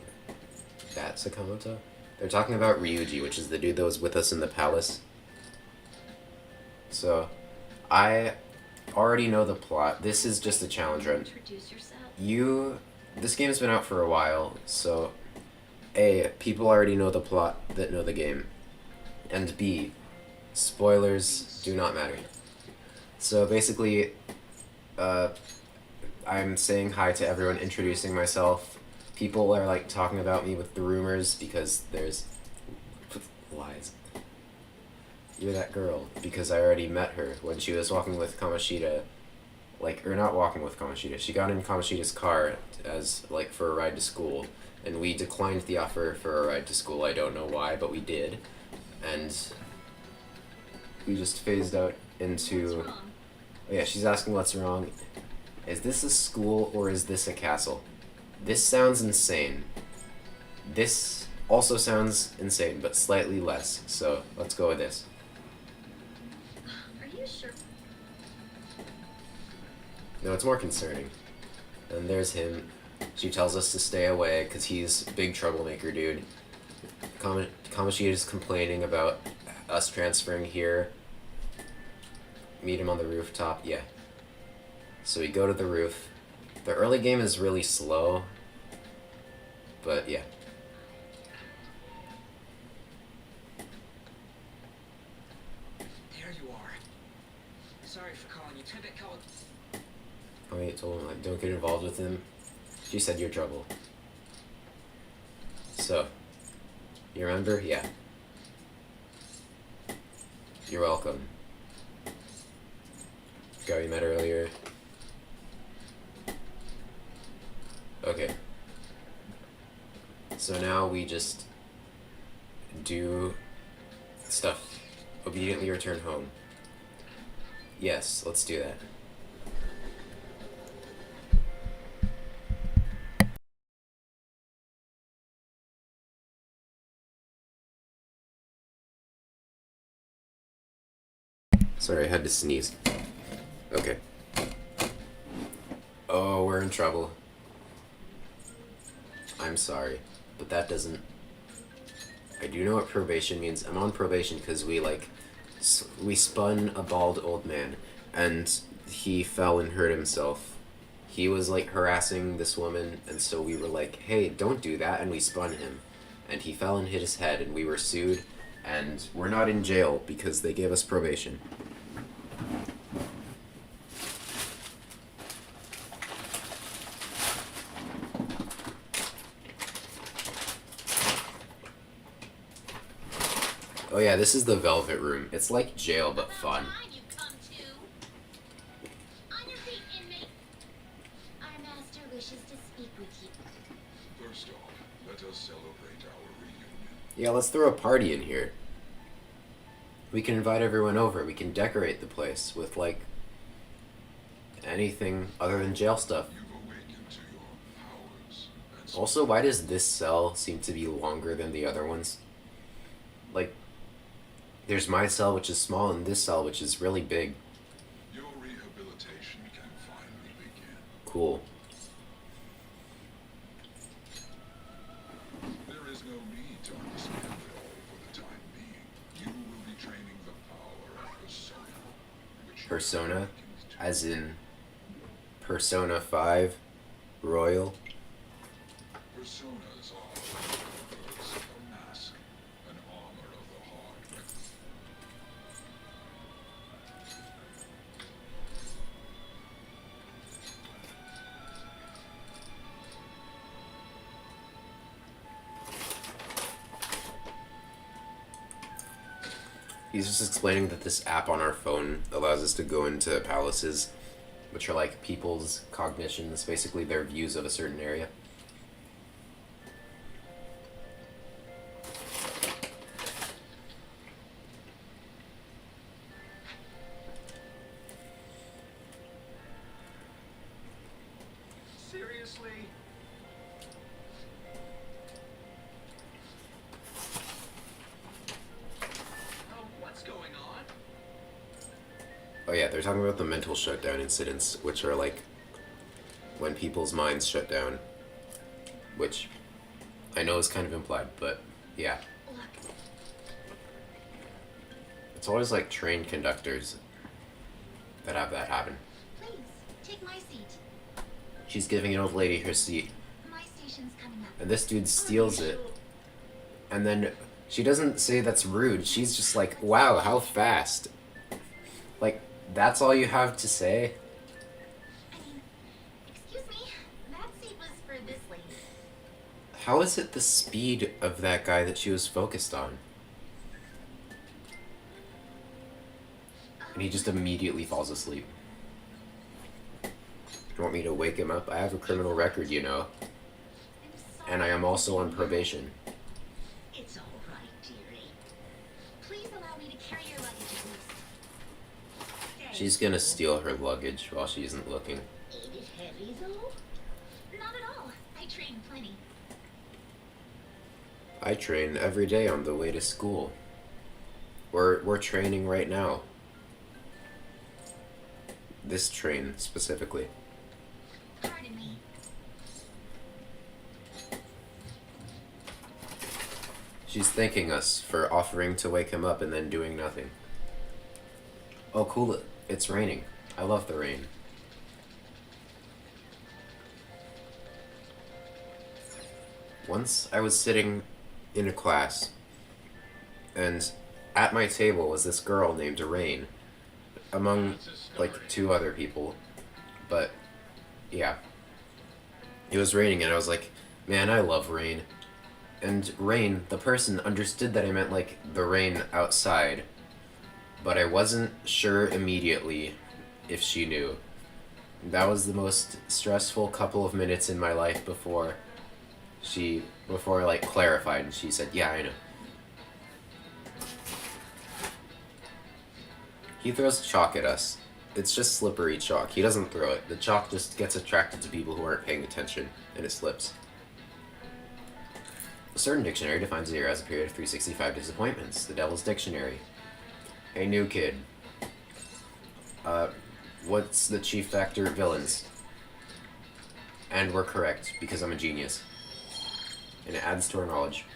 S1: That's Sakamoto? They're talking about Ryuji, which is the dude that was with us in the palace. So, I already know the plot. This is just a challenge run.
S2: Introduce yourself?
S1: This game's been out for a while, so A, people already know the plot that know the game. And B, spoilers do not matter. So basically, I'm saying hi to everyone, introducing myself. People are like talking about me with the rumors because there's lies. You're that girl because I already met her when she was walking with Kamoshida, or not walking with Kamoshida. She got in Kamoshida's car as like for a ride to school, and we declined the offer for a ride to school. I don't know why, but we did, and we just phased out into.
S2: What's wrong?
S1: Oh yeah, she's asking what's wrong. Is this a school or is this a castle? This sounds insane. This also sounds insane, but slightly less. So let's go with this.
S2: Are you sure?
S1: No, it's more concerning. And there's him. She tells us to stay away because he's a big troublemaker, dude. Kamoshida's complaining about us transferring here. Meet him on the rooftop. Yeah. So we go to the roof. The early game is really slow. But yeah.
S3: There you are. Sorry for calling you.
S1: Oh wait, told him like don't get involved with him. She said you're trouble. So, you remember? Yeah. You're welcome. Guy we met earlier. Okay. So now we just do stuff. Obediently return home. Yes, let's do that. Sorry, I had to sneeze. Okay. Oh, we're in trouble. I'm sorry, but that doesn't... I do know what probation means. I'm on probation because we spun a bald old man, and he fell and hurt himself. He was, like, harassing this woman, and so we were like, hey, don't do that, and we spun him. And he fell and hit his head, and we were sued, and we're not in jail because they gave us probation. Oh yeah, this is the Velvet Room. It's like jail, but fun.
S2: About time you come to. On your feet, inmate. Our master wishes to speak with you.
S4: First off, let us celebrate our reunion.
S1: Yeah, let's throw a party in here. We can invite everyone over. We can decorate the place with, like, anything other than jail stuff.
S4: You've awakened to your powers. And
S1: Also, why does this cell seem to be longer than the other ones? Like, there's my cell, which is small, and this cell, which is really big.
S4: your rehabilitation can finally begin.
S1: Cool.
S4: There is no need to understand it all for the time being. You will be training the power of Persona, which you
S1: Persona?
S4: awakened to.
S1: As in Persona 5 Royal.
S4: Personas are words, a mask, an armor of the heart.
S1: He's just explaining that this app on our phone allows us to go into palaces, which are like people's cognitions, basically their views of a certain area.
S3: Seriously? Oh, what's going on?
S1: Oh yeah, they're talking about the mental shutdown incidents, which are like when people's minds shut down, which I know is kind of implied, but yeah.
S2: Look,
S1: It's always like train conductors that have that happen.
S2: please, take my seat.
S1: She's giving an old lady her seat,
S2: My station's coming up.
S1: and this dude steals it, and then she doesn't say that's rude. She's just like, wow, how fast. Like, that's all you have to say?
S2: I mean, excuse me, that seat was for this lady.
S1: How is it the speed of that guy that she was focused on? And he just immediately falls asleep. You want me to wake him up? I have a criminal record, you know.
S2: I'm sorry.
S1: And I am also on probation.
S2: It's all right, dearie. Please allow me to carry your luggage at least.
S1: She's gonna steal her luggage while she isn't looking.
S2: Ain't it heavy though? Not at all. I train plenty.
S1: I train every day on the way to school. We're training right now. This train specifically.
S2: Pardon me.
S1: She's thanking us for offering to wake him up and then doing nothing. Oh, cool. It's raining. I love the rain. Once I was sitting in a class, and at my table was this girl named Rain, among like two other people. But yeah, it was raining, and I was like, man, I love rain. And Rain, the person, understood that I meant like the rain outside, but I wasn't sure immediately if she knew. That was the most stressful couple of minutes in my life before I like clarified, and she said, yeah, I know. He throws chalk at us. It's just slippery chalk. He doesn't throw it. The chalk just gets attracted to people who aren't paying attention, and it slips. A certain dictionary defines a year as a period of 365 disappointments. The Devil's Dictionary. Hey, new kid. What's the chief factor of villains? And we're correct, because I'm a genius. And it adds to our knowledge.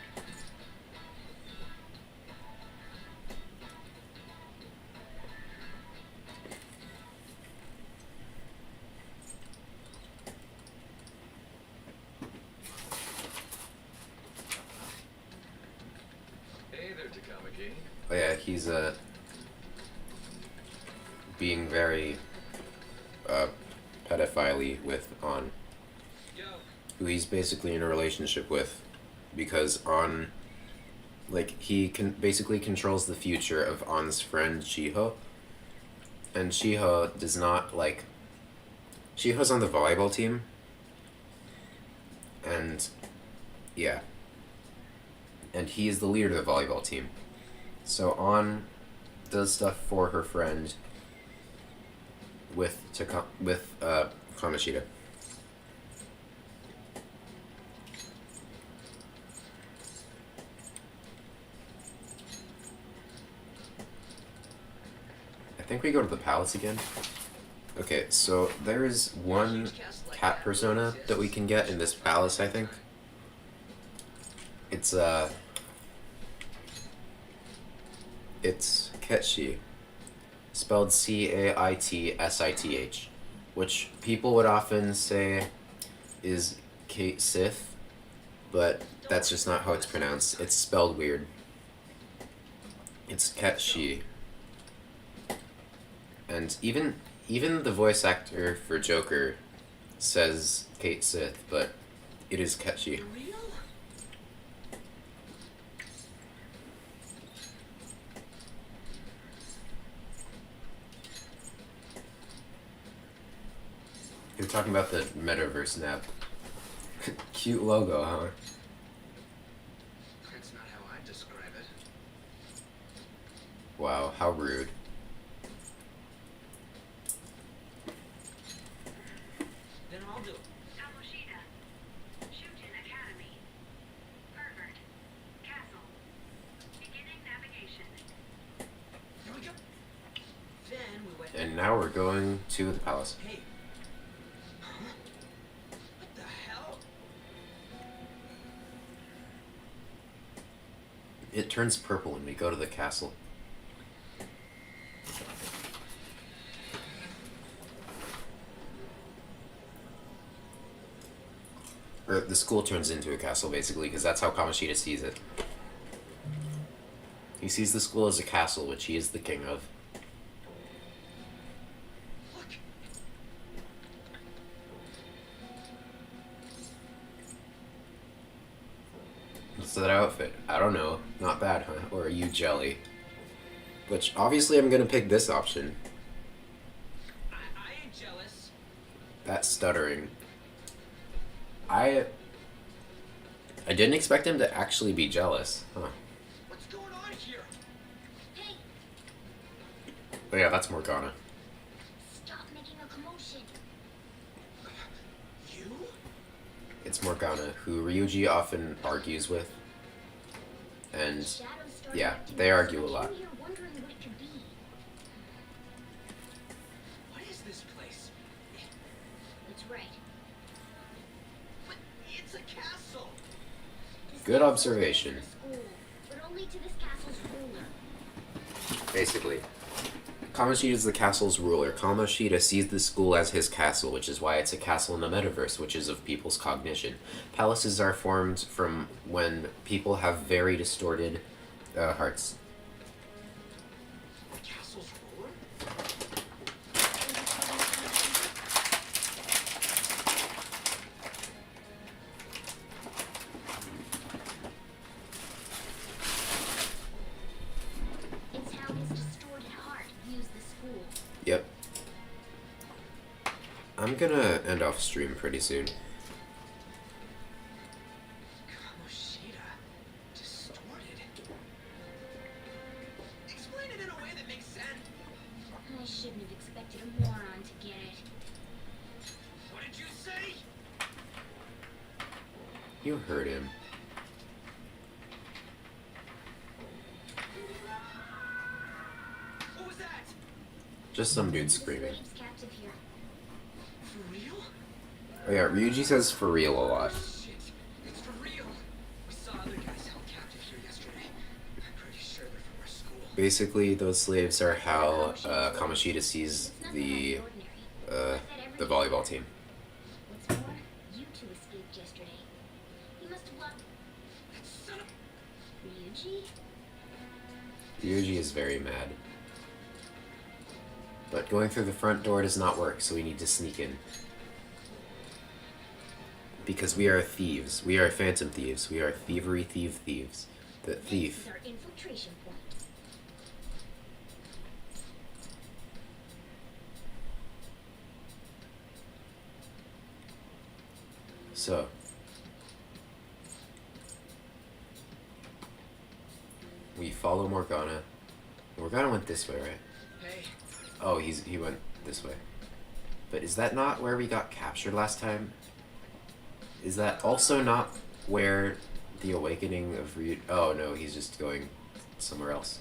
S3: Hey there, Takamaki.
S1: Oh yeah, he's being very pedophile with On,
S3: Yo.
S1: who he's basically in a relationship with, because On, like, he basically controls the future of On's friend Shiho, and Shiho does not like. Shiho's on the volleyball team, and yeah, and he is the leader of the volleyball team. So On does stuff for her friend with Kamoshida. I think we go to the palace again. Okay, so there is one cat persona that we can get in this palace, I think. It's Ketshi, spelled Caitssith, which people would often say is Kate Sith, but that's just not how it's pronounced. It's spelled weird. It's Ketshi. And even the voice actor for Joker says Kate Sith, but it is Ketshi.
S3: Real?
S1: You're talking about the Metaverse Nap. Cute logo, huh?
S3: That's not how I describe it.
S1: Wow, how rude.
S3: Then I'll do it.
S2: Kamoshida. Shujin Academy. Pervert. Castle. Beginning navigation.
S3: Here we go. Then we went.
S1: And now we're going to the palace.
S3: Hey. Huh? What the hell?
S1: It turns purple when we go to the castle. Or the school turns into a castle, basically, because that's how Kamoshida sees it. He sees the school as a castle, which he is the king of.
S3: Look.
S1: What's that outfit? I don't know. Not bad, huh? Or are you jelly? Which, obviously, I'm gonna pick this option.
S3: I ain't jealous.
S1: That stuttering. I didn't expect him to actually be jealous. Huh.
S3: What's going on here?
S2: Hey,
S1: Oh yeah, that's Morgana.
S2: stop making a commotion.
S3: You?
S1: It's Morgana, who Ryuji often argues with. And
S2: Shadows started
S1: yeah,
S2: acting
S1: they
S2: up,
S1: argue
S2: so
S1: a
S2: I
S1: lot.
S2: came here wondering what it could be.
S3: What is this place?
S2: That's right.
S3: But it's a castle.
S2: This
S1: Good
S2: castle
S1: observation.
S2: belongs to the school, but only to this castle's ruler.
S1: Basically, Kamoshida is the castle's ruler. Kamoshida sees the school as his castle, which is why it's a castle in the metaverse, which is of people's cognition. Palaces are formed from when people have very distorted hearts.
S3: The castle's ruler?
S2: It's how his distorted heart views the school.
S1: Yep. I'm gonna end off stream pretty soon.
S3: Kamoshida. Distorted. Explain it in a way that makes sense.
S2: I shouldn't have expected a moron to get it.
S3: What did you say?
S1: You heard him.
S3: What was that?
S1: Just some dude
S2: The
S1: screaming.
S2: slaves captive here.
S3: For real?
S1: Oh yeah, Ryuji says for real a lot.
S3: Shit. It's for real. We saw other guys held captive here yesterday. I'm pretty sure they're from our school.
S1: Basically, those slaves are how Kamoshida sees
S2: It's nothing
S1: the
S2: out of the ordinary.
S1: the volleyball team.
S2: What's more, you two escaped yesterday. You must have loved
S3: That son of...
S2: Ryuji?
S1: Ryuji is very mad. But going through the front door does not work, so we need to sneak in. Because we are thieves. We are phantom thieves. We are thieves. The
S2: This
S1: thief.
S2: is our infiltration point.
S1: So. We follow Morgana. Morgana went this way, right?
S3: Hey,
S1: Oh, he went this way. But is that not where we got captured last time? Is that also not where the awakening of Ryu... Oh, no, he's just going somewhere else.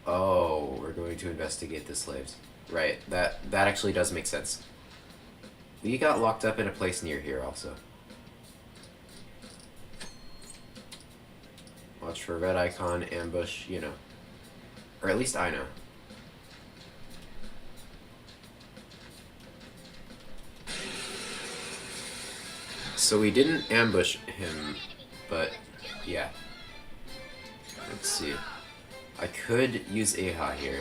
S1: Oh, we're going to investigate the slaves. Right, that actually does make sense. We got locked up in a place near here also. Watch for red icon, ambush, you know. Or at least I know. So we didn't ambush him, but yeah. Let's see. I could use Aha here.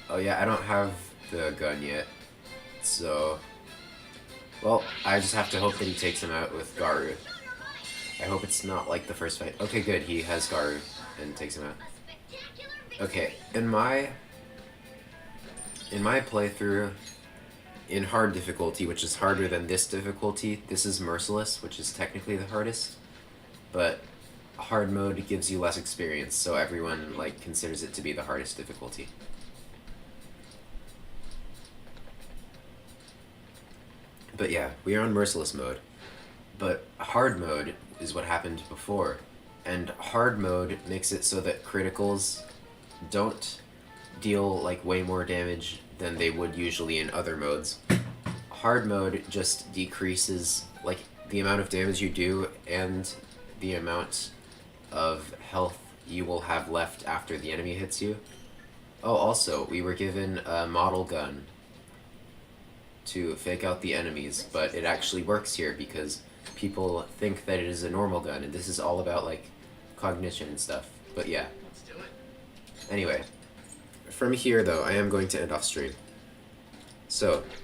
S1: Oh yeah, I don't have the gun yet. So... Well, I just have to hope that he takes him out with Garu. I hope it's not like the first fight. Okay, good, he has Garu and takes him out.
S2: A spectacular victory.
S1: Okay, in my playthrough, in hard difficulty, which is harder than this difficulty, this is merciless, which is technically the hardest. But hard mode gives you less experience, so everyone like considers it to be the hardest difficulty. But yeah, we are on merciless mode. But hard mode is what happened before. And hard mode makes it so that criticals don't deal like way more damage than they would usually in other modes. Hard mode just decreases like the amount of damage you do and the amount of health you will have left after the enemy hits you. Oh, also, we were given a model gun to fake out the enemies, but it actually works here because people think that it is a normal gun, and this is all about like cognition and stuff. But yeah.
S3: Let's do it.
S1: Anyway, from here though, I am going to end off stream. So,